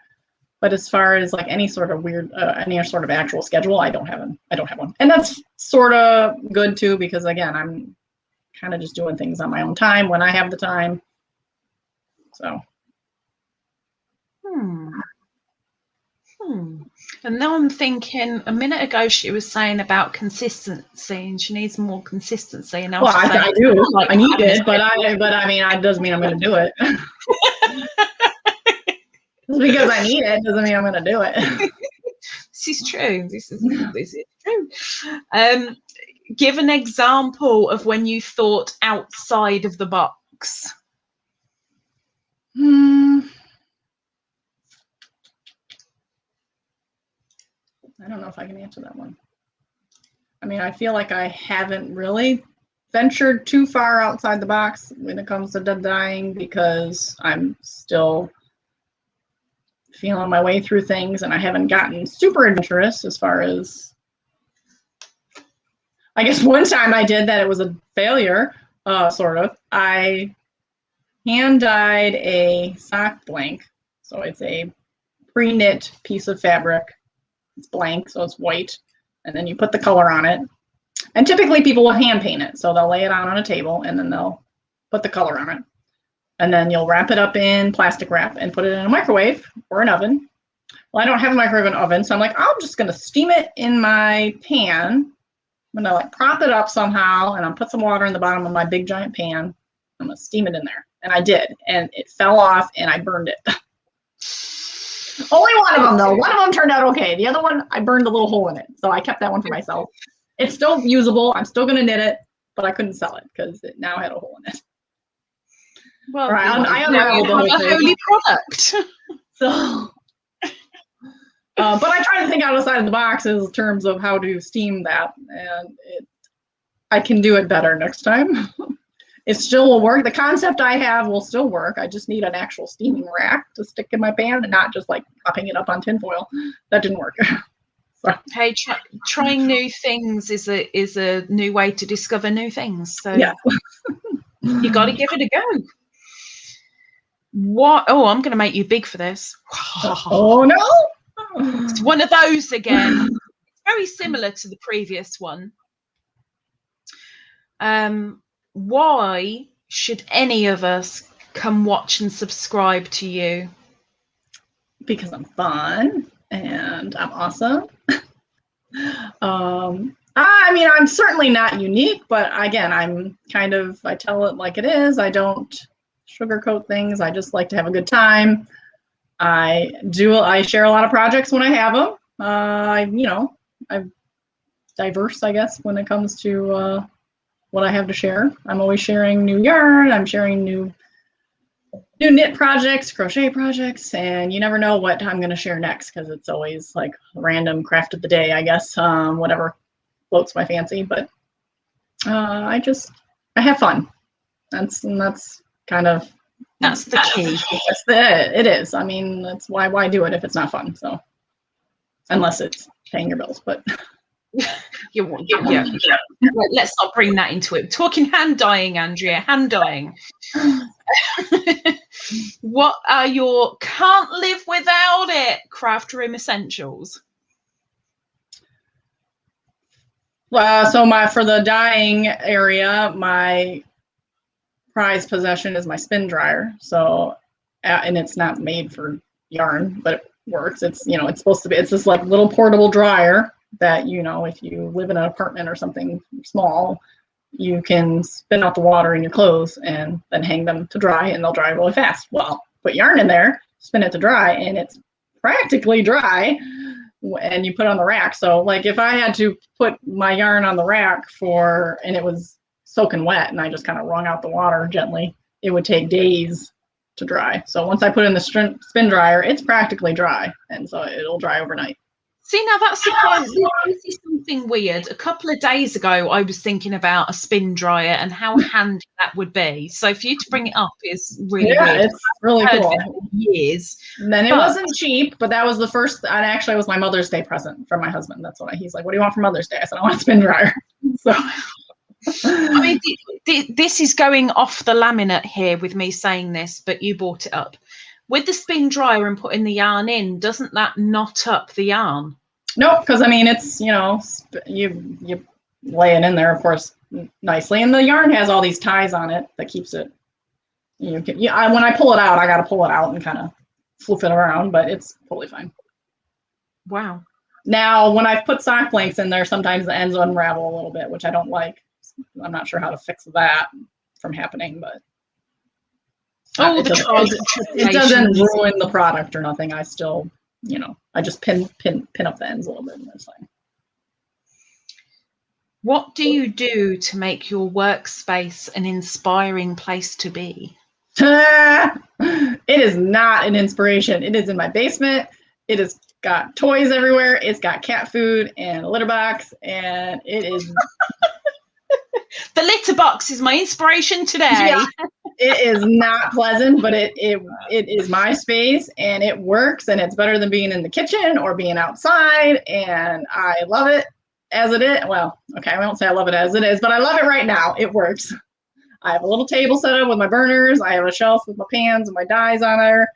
But as far as like any sort of weird, any sort of actual schedule, I don't have one. And that's sort of good too, because again, I'm kind of just doing things on my own time when I have the time. So. And now I'm thinking, a minute ago she was saying about consistency, and she needs more consistency. And now well, I do. I need it, but I mean, it doesn't mean I'm going to do it. Just because I need it doesn't mean I'm going to do it. This is true. This is true. Give an example of when you thought outside of the box. I don't know if I can answer that one. I mean, I feel like I haven't really ventured too far outside the box when it comes to dyeing, because I'm still feeling my way through things, and I haven't gotten super adventurous as far as, I guess one time I did that, it was a failure, sort of. I hand dyed a sock blank. So it's a pre-knit piece of fabric. It's blank, so it's white. And then you put the color on it. And typically people will hand paint it. So they'll lay it out on a table and then they'll put the color on it. And then you'll wrap it up in plastic wrap and put it in a microwave or an oven. Well, I don't have a microwave and oven, so I'm like, I'm just gonna steam it in my pan. I'm gonna like prop it up somehow, and I'll put some water in the bottom of my big giant pan. I'm gonna steam it in there. And I did, and it fell off and I burned it. Only one of them though. One of them turned out okay. The other one, I burned a little hole in it. So I kept that one for myself. It's still usable. I'm still gonna knit it, but I couldn't sell it because it now had a hole in it. Well, right, I unraveled the whole thing. Holy product. So, but I try to think outside of the box in terms of how to steam that, and I can do it better next time. It still will work. The concept I have will still work. I just need an actual steaming rack to stick in my pan and not just like popping it up on tinfoil. That didn't work. So. Hey, trying new things is a new way to discover new things. So yeah. You got to give it a go. What? Oh, I'm going to make you big for this. Oh no! It's one of those again. It's very similar to the previous one. Why should any of us come watch and subscribe to you? Because I'm fun and I'm awesome. I mean, I'm certainly not unique, but again, I tell it like it is. I don't sugarcoat things. I just like to have a good time. I share a lot of projects when I have them. I'm diverse, I guess, when it comes to what I have to share. I'm always sharing new yarn. I'm sharing new knit projects, crochet projects, and you never know what I'm going to share next because it's always like random craft of the day, I guess, whatever floats my fancy. But I have fun. That's kind of that's the key. It is. I mean, that's why do it if it's not fun? So unless it's paying your bills, but. Yeah. Right, let's not bring that into it. Talking hand dyeing, Andrea, hand dyeing. What are your can't live without it craft room essentials? So for the dyeing area, my prized possession is my spin dryer. So, and it's not made for yarn, but it works. It's supposed to be. It's this like little portable dryer that, if you live in an apartment or something small, you can spin out the water in your clothes and then hang them to dry, and they'll dry really fast. Well, put yarn in there, spin it to dry, and it's practically dry, and you put it on the rack. So like if I had to put my yarn on the rack and it was soaking wet and I just kind of wrung out the water gently, it would take days to dry. So once I put it in the spin dryer, it's practically dry, and so it'll dry overnight. See, now that's surprising. This is something weird. A couple of days ago, I was thinking about a spin dryer and how handy that would be. So for you to bring it up is really weird. It's really cool. Years. And then it wasn't cheap, but that was the first. And actually, it was my Mother's Day present from my husband. That's what he's like. What do you want for Mother's Day? I said, I want a spin dryer. So. I mean, this is going off the laminate here with me saying this, but you brought it up. With the spin dryer and putting the yarn in, doesn't that knot up the yarn? Nope, because I mean, it's, you know, you lay it in there, of course, nicely, and the yarn has all these ties on it that keeps it. You can, when I pull it out, I got to pull it out and kind of flip it around, but it's totally fine. Wow. Now, when I've put sock blanks in there, sometimes the ends unravel a little bit, which I don't like. I'm not sure how to fix that from happening, but it doesn't ruin the product or nothing. I still, you know, I just pin up the ends a little bit, and that's fine. What do you do to make your workspace an inspiring place to be? It is not an inspiration. It is in my basement. It has got toys everywhere. It's got cat food and a litter box, and it is. The litter box is my inspiration today. Yeah, it is not pleasant, but it is my space, and it works, and it's better than being in the kitchen or being outside, and I love it as it is. Well, okay, I won't say I love it as it is, but I love it right now. It works. I have a little table set up with my burners. I have a shelf with my pans and my dyes on there.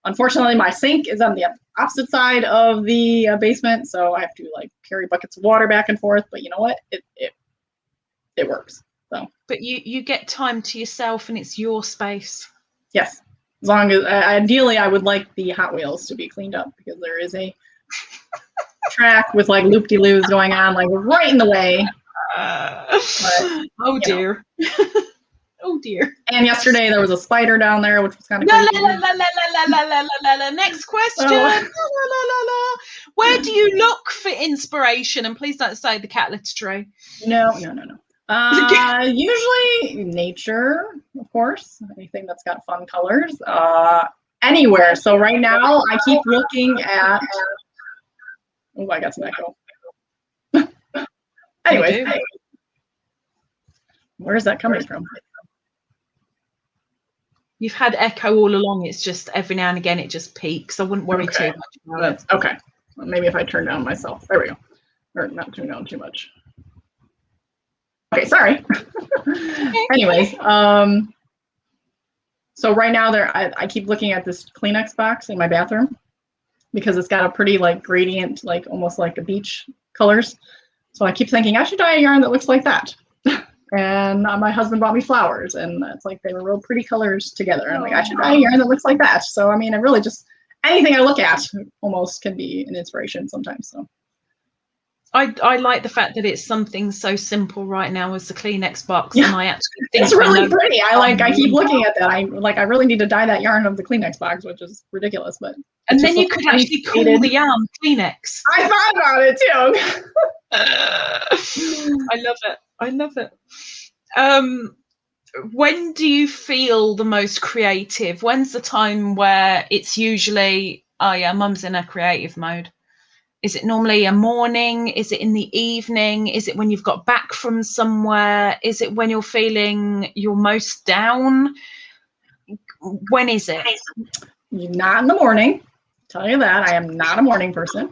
Unfortunately, my sink is on the opposite side of the basement, so I have to like carry buckets of water back and forth. But you know what? It works. So. But you get time to yourself, and it's your space. Yes, as long as ideally, I would like the Hot Wheels to be cleaned up, because there is a track with like loop-de-loos going on, like right in the way. But, oh dear. Oh dear. And yesterday there was a spider down there, which was kind of crazy. Next question. Oh. Where do you look for inspiration? And please don't say the cat litter tray. No. Usually nature, of course. Anything that's got fun colors. Anywhere. So right now I keep looking at. Oh, I got some echo. Anyways, where's that coming from? You've had echo all along. It's just every now and again it just peaks. I wouldn't worry too much about it. Okay. Well, maybe if I turn down myself. There we go. Or not turn down too much. Okay, sorry. Anyways, so right now I keep looking at this Kleenex box in my bathroom, because it's got a pretty like gradient, like almost like a beach colors. So I keep thinking I should dye a yarn that looks like that. And my husband bought me flowers, and it's like they were real pretty colors together. And I'm like, I should dye a yarn that looks like that. So I mean, it really just anything I look at almost can be an inspiration sometimes. So I like the fact that it's something so simple right now as the Kleenex box, and I actually think it's really pretty. I keep looking at that. I really need to dye that yarn of the Kleenex box, which is ridiculous, but. And then you could actually call the yarn Kleenex. I thought about it too. I love it. I love it. When do you feel the most creative? When's the time where it's usually, oh yeah, Mum's in a creative mode? Is it normally a morning? Is it in the evening? Is it when you've got back from somewhere? Is it when you're feeling your most down? When is it? Not in the morning. I'll tell you that. I am not a morning person.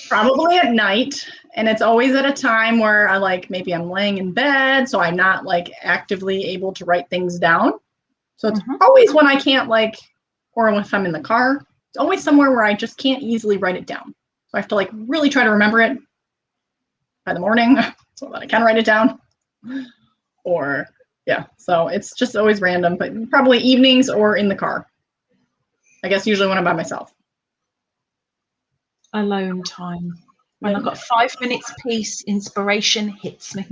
Probably at night. And it's always at a time where maybe I'm laying in bed, so I'm not like actively able to write things down. So it's always when I can't or if I'm in the car, it's always somewhere where I just can't easily write it down. So I have to really try to remember it by the morning so that I can write it down. Or yeah, so it's just always random, but probably evenings or in the car. I guess usually when I'm by myself. Alone time. When I've got 5 minutes peace, inspiration hits me.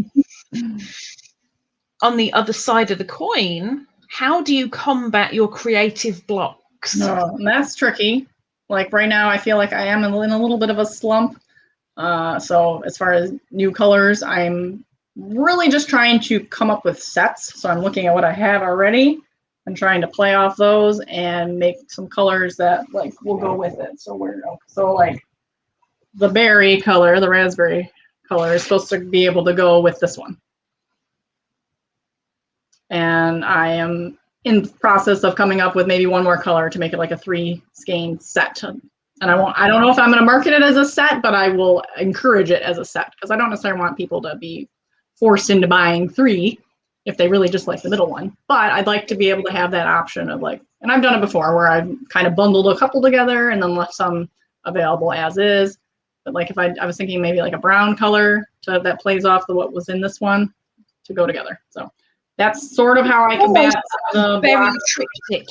On the other side of the coin, how do you combat your creative blocks? No, that's tricky. Like right now, I feel like I am in a little bit of a slump. So as far as new colors, I'm really just trying to come up with sets. So I'm looking at what I have already and trying to play off those and make some colors that will go with it. So the berry color, the raspberry color, is supposed to be able to go with this one. And I am in the process of coming up with maybe one more color to make it like a 3 skein set. And I don't know if I'm going to market it as a set, but I will encourage it as a set, because I don't necessarily want people to be forced into buying 3. if they really just like the middle one. But I'd like to be able to have that option of like, and I've done it before where I've kind of bundled a couple together and then left some available as is. But like if I was thinking maybe like a brown color that plays off what was in this one to go together. So that's sort of how I combat the very block. triptych.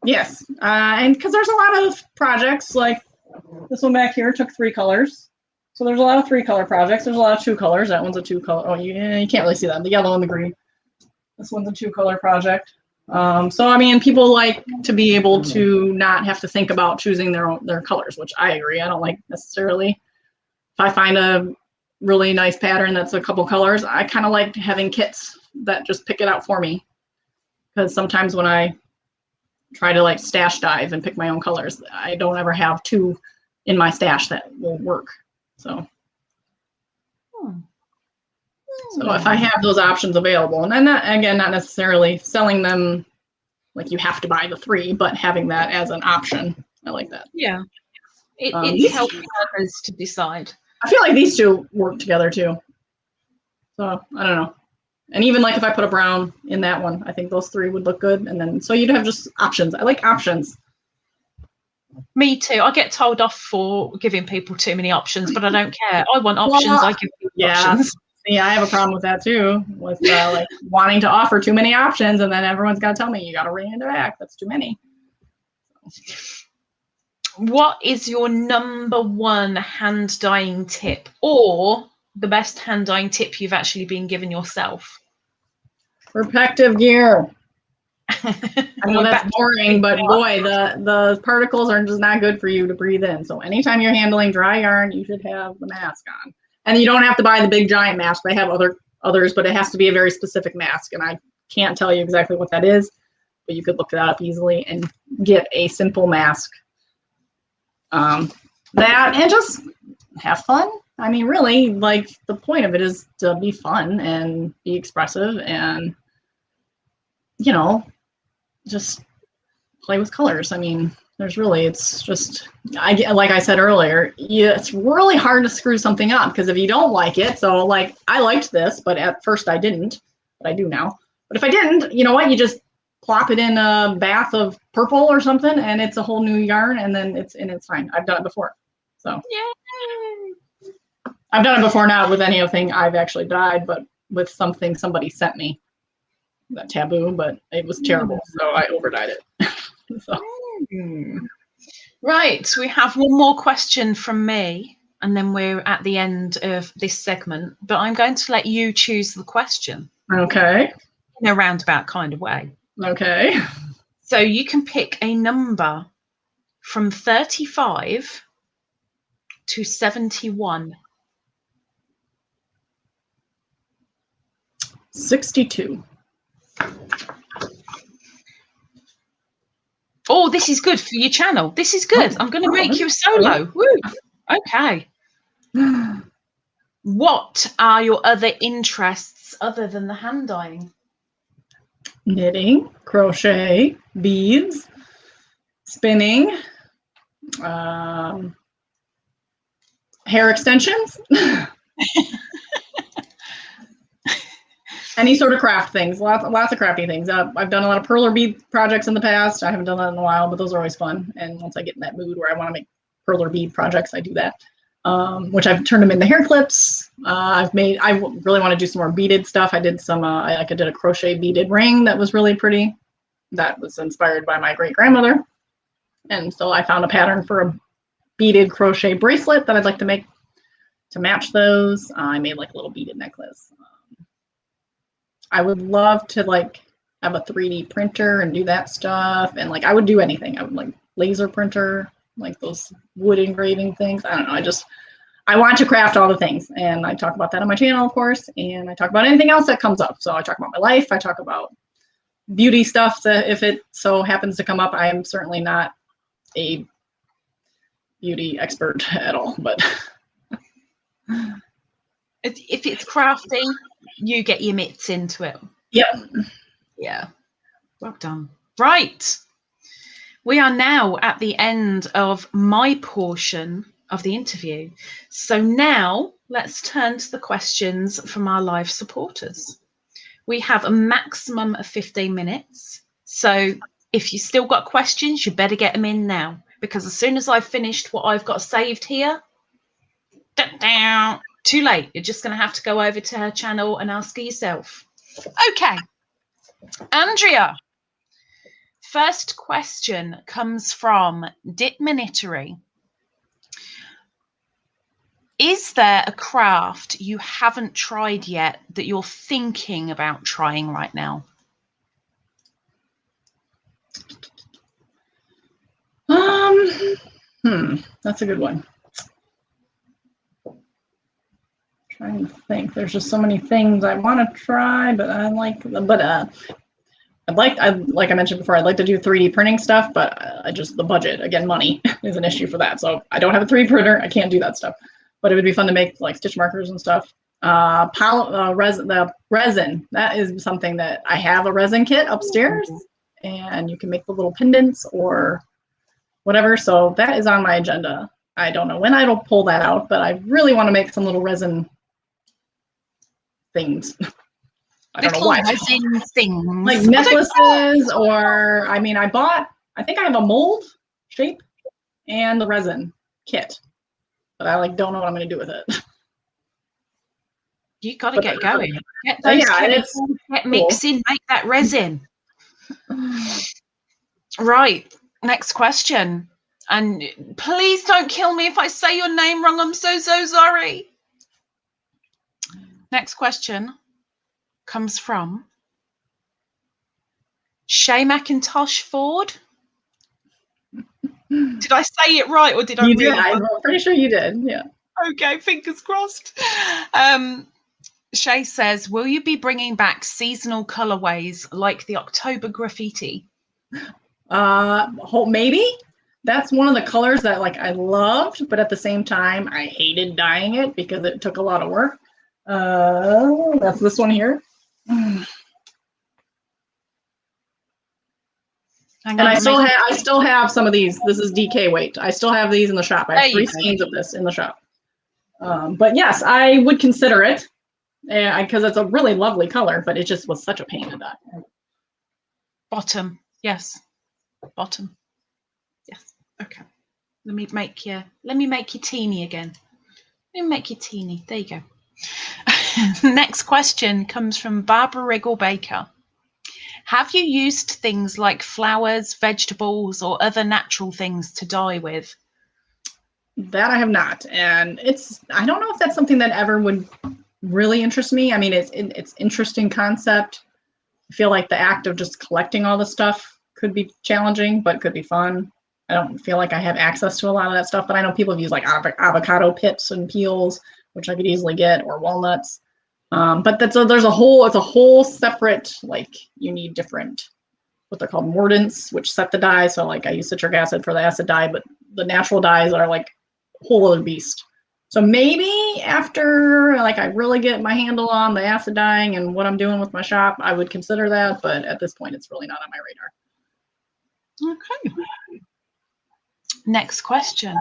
Yes, and because there's a lot of projects, like this one back here took 3 colors. So there's a lot of 3-color projects. There's a lot of 2 colors. That one's a 2-color. Oh, you can't really see that. The yellow and the green. This one's a 2-color project. So I mean, people like to be able to not have to think about choosing their colors, which I agree. I don't like necessarily. If I find a really nice pattern that's a couple colors, I kind of like having kits that just pick it out for me. Because sometimes when I try to like stash dive and pick my own colors, I don't ever have 2 in my stash that will work. So if I have those options available, and then not necessarily selling them like you have to buy the 3, but having that as an option, I like that. Yeah, it's helping others to decide. I feel like these 2 work together too. So I don't know. And even like if I put a brown in that one, I think those 3 would look good. And then so you'd have just options. I like options. Me too. I get told off for giving people too many options, but I don't care. I want options. I give people options. Yeah, I have a problem with that too, with like wanting to offer too many options, and then everyone's got to tell me you got to rein it back. That's too many. What is your number 1 hand dyeing tip, or the best hand dyeing tip you've actually been given yourself? Protective gear. I know that's boring, but boy, the particles are just not good for you to breathe in. So anytime you're handling dry yarn, you should have the mask on. And you don't have to buy the big giant mask. They have others, but it has to be a very specific mask. And I can't tell you exactly what that is, but you could look that up easily and get a simple mask. That and just have fun. I mean, really, like the point of it is to be fun and be expressive and, you know, just play with colors. I mean, it's just, like I said earlier, it's really hard to screw something up because if you don't like it, so like I liked this, but at first I didn't, but I do now. But if I didn't, you know what, you just plop it in a bath of purple or something and it's a whole new yarn and then it's fine. I've done it before. So yay. I've done it before, not with anything I've actually dyed, but with something somebody sent me. That taboo, but it was terrible, so I overdyed it. So. Right, we have one more question from me, and then we're at the end of this segment. But I'm going to let you choose the question. Okay. In a roundabout kind of way. Okay. So you can pick a number from 35 to 71. 62. Oh, this is good for your channel. This is good. I'm going to make you a solo. Woo. Okay. What are your other interests other than the hand dyeing? Knitting, crochet, beads, spinning, hair extensions. Any sort of craft things, lots of crafty things. I've done a lot of Perler bead projects in the past. I haven't done that in a while, but those are always fun. And once I get in that mood where I want to make Perler bead projects, I do that. Which I've turned them into hair clips. I really want to do some more beaded stuff. I did some, I did a crochet beaded ring that was really pretty. That was inspired by my great grandmother. And so I found a pattern for a beaded crochet bracelet that I'd like to make to match those. I made like a little beaded necklace. I would love to like have a 3D printer and do that stuff. And like, I would do anything. I would like laser printer, like those wood engraving things. I don't know. I want to craft all the things. And I talk about that on my channel, of course. And I talk about anything else that comes up. So I talk about my life. I talk about beauty stuff. If it so happens to come up, I am certainly not a beauty expert at all, but. If it's crafty, you get your mitts into it. Yep. Yeah. Well done. Right. We are now at the end of my portion of the interview. So now let's turn to the questions from our live supporters. We have a maximum of 15 minutes. So if you still got questions, you better get them in now, because as soon as I've finished what I've got saved here, too late. You're just going to have to go over to her channel and ask her yourself. Okay, Andrea. First question comes from Ditmanittery. Is there a craft you haven't tried yet that you're thinking about trying right now? That's a good one. Trying to think. There's just so many things I want to try, but I like like I mentioned before, I'd like to do 3D printing stuff, but the budget, again, money is an issue for that. So I don't have a 3D printer. I can't do that stuff. But it would be fun to make like stitch markers and stuff. The resin, that is something that I have a resin kit upstairs, and you can make the little pendants or whatever. So that is on my agenda. I don't know when I'll pull that out, but I really want to make some little resin things. I don't know why. Resin things. Like necklaces, or I think I have a mold shape and the resin kit, but I don't know what I'm going to do with it. You got to get going. Get those chemicals, get mixing, make that resin. Right. Next question. And please don't kill me if I say your name wrong. I'm so sorry. Next question comes from Shay McIntosh Ford. Did I say it right, or did I? You did. I'm pretty sure you did. Yeah. Okay, fingers crossed. Shay says, will you be bringing back seasonal colorways like the October graffiti? Maybe. That's one of the colors that I loved, but at the same time I hated dyeing it because it took a lot of work. That's this one here. And I still have some of these. This is DK weight. I still have these in the shop. I have 3 skeins of this in the shop. But yes, I would consider it, because it's a really lovely color, but it just was such a pain to dye. Bottom, yes, bottom, yes. Okay, let me make you teeny again. Let me make you teeny. There you go. Next question comes from Barbara Riggle Baker. Have you used things like flowers, vegetables, or other natural things to dye with? That I have not, and I don't know if that's something that ever would really interest me. I mean, it's interesting concept. I feel like the act of just collecting all the stuff could be challenging, but could be fun. I don't feel like I have access to a lot of that stuff, but I know people have used avocado pits and peels, which I could easily get, or walnuts. But it's a whole separate, you need different, what they're called, mordants, which set the dye. So I use citric acid for the acid dye, but the natural dyes are a whole other beast. So maybe after I really get my handle on the acid dyeing and what I'm doing with my shop, I would consider that. But at this point, it's really not on my radar. Okay. Next question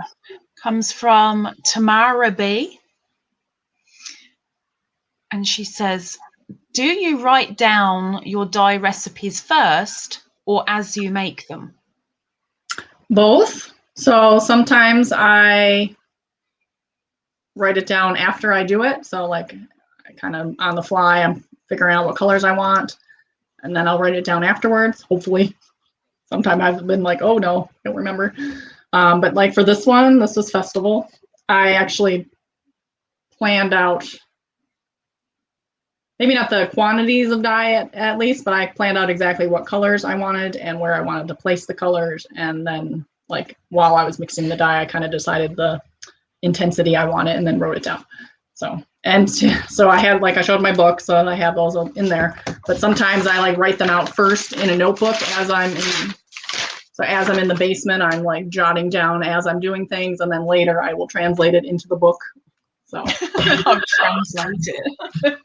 comes from Tamara B. And she says, do you write down your dye recipes first or as you make them? Both. So sometimes I write it down after I do it. So I kind of on the fly, I'm figuring out what colors I want, and then I'll write it down afterwards, hopefully. Sometimes I've been oh no, I don't remember. But for this one, this was festival, I actually planned out, maybe not the quantities of dye at least, but I planned out exactly what colors I wanted and where I wanted to place the colors. And then while I was mixing the dye, I kind of decided the intensity I wanted and then wrote it down. So I had, I showed my book, so I have those in there, but sometimes I write them out first in a notebook as I'm in the basement, I'm jotting down as I'm doing things, and then later I will translate it into the book. So I'll translate it.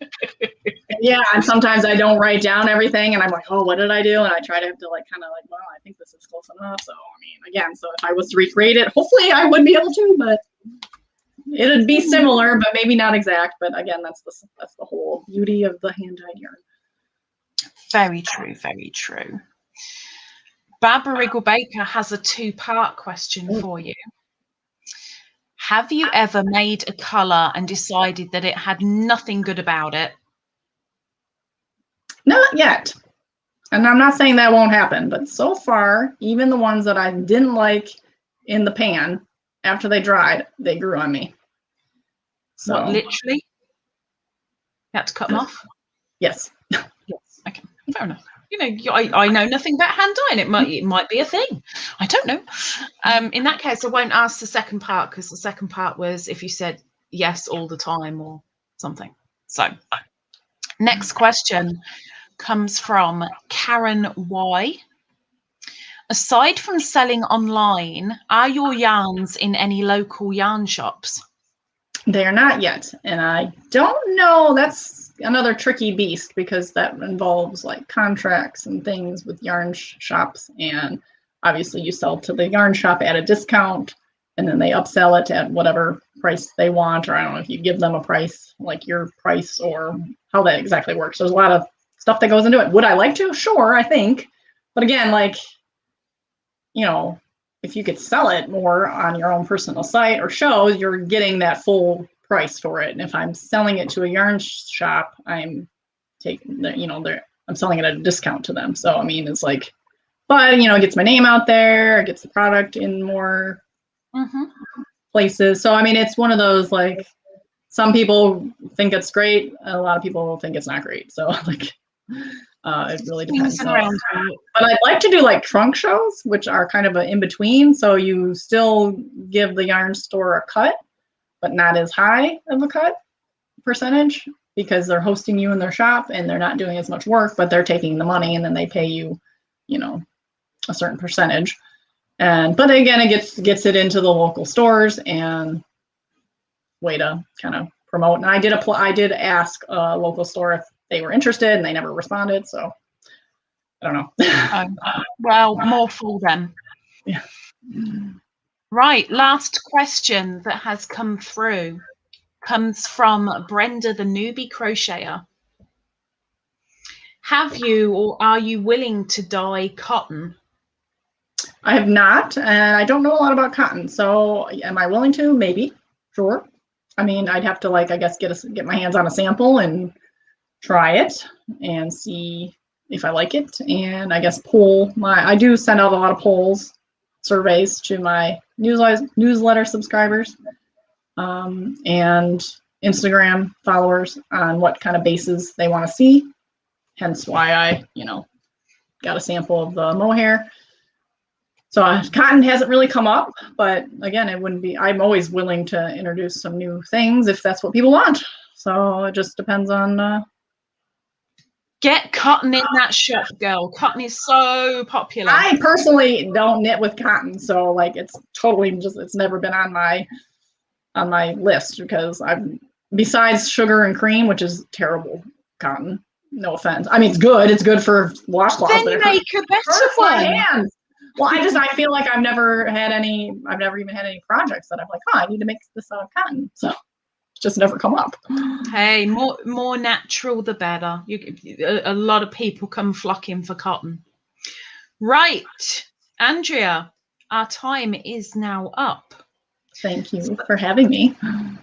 Yeah, and sometimes I don't write down everything, and I'm oh, what did I do? And I try to have to well, I think this is close enough. So I mean, again, so if I was to recreate it, hopefully I would be able to, but it'd be similar, but maybe not exact. But again, that's the whole beauty of the hand-dyed yarn. Very true, very true. Barbara Riggle Baker has a 2-part question for you. Have you ever made a colour and decided that it had nothing good about it? Not yet. And I'm not saying that won't happen, but so far, even the ones that I didn't like in the pan, after they dried, they grew on me. So, what, literally? You had to cut them off? Yes. Yes. Okay. Fair enough. You know, I know nothing about hand dyeing. It might be a thing. I don't know. In that case, I won't ask the second part, because the second part was if you said yes all the time or something. So, next question comes from Karen Y. Aside from selling online, are your yarns in any local yarn shops? They are not yet. And I don't know. That's another tricky beast, because that involves like contracts and things with yarn shops. And obviously you sell to the yarn shop at a discount, and then they upsell it at whatever price they want. Or I don't know if you give them a price, like your price, or how that exactly works. There's a lot of stuff that goes into it. Would I like to? Sure, I think. But again, like, you know, if you could sell it more on your own personal site or shows, you're getting that full price for it. And if I'm selling it to a yarn shop, I'm taking, you know, I'm selling it at a discount to them. So I mean, it's like, but you know, it gets my name out there, it gets the product in more places. So I mean, it's one of those, like, some people think it's great, a lot of people think it's not great. So like, it really depends. But I'd like to do like trunk shows, which are kind of an in-between. So you still give the yarn store a cut, but not as high of a cut percentage, because they're hosting you in their shop and they're not doing as much work, but they're taking the money and then they pay you, you know, a certain percentage. And but again, it gets it into the local stores and way to kind of promote. And I did ask a local store if they were interested, and they never responded. So I don't know. Well, more for them. Yeah. Right. Last question that has come through comes from Brenda, the newbie crocheter. Have you, or are you willing to dye cotton? I have not, and I don't know a lot about cotton. So am I willing to? Maybe. Sure. I mean, I'd have to, like, I guess get my hands on a sample and try it and see if I like it. And I guess I do send out a lot of polls, surveys to my newsletter subscribers and Instagram followers on what kind of bases they want to see. Hence why I, you know, got a sample of the mohair. So cotton hasn't really come up, but again, it wouldn't be, I'm always willing to introduce some new things if that's what people want. So it just depends on. Get cotton in that shop, girl. Cotton is so popular. I personally don't knit with cotton, so like it's totally just, it's never been on my list, because besides sugar and cream, which is terrible cotton. No offense. I mean, it's good for washcloth. Then make a better one. Well, I feel like I've never even had any projects that I'm like, I need to make this out of cotton. So it's just never come up. Hey, more natural, the better. A lot of people come flocking for cotton. Right, Andrea, our time is now up. Thank you for having me.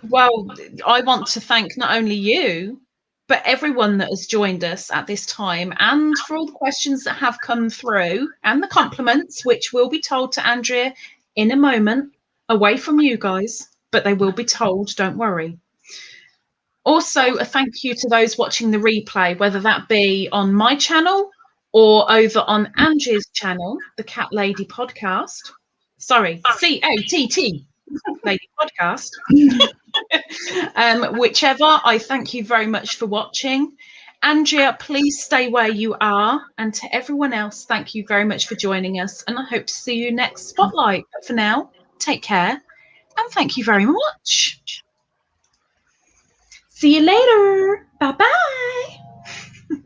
Well, I want to thank not only you, but everyone that has joined us at this time, and for all the questions that have come through and the compliments, which will be told to Andrea in a moment, away from you guys, but they will be told, don't worry. Also, a thank you to those watching the replay, whether that be on my channel or over on Andrea's channel, the Cat Lady Podcast. Sorry, CATT Lady Podcast. Whichever, I thank you very much for watching. Andrea, please stay where you are. And to everyone else, thank you very much for joining us. And I hope to see you next Spotlight. But for now, take care. And thank you very much. See you later. Bye-bye.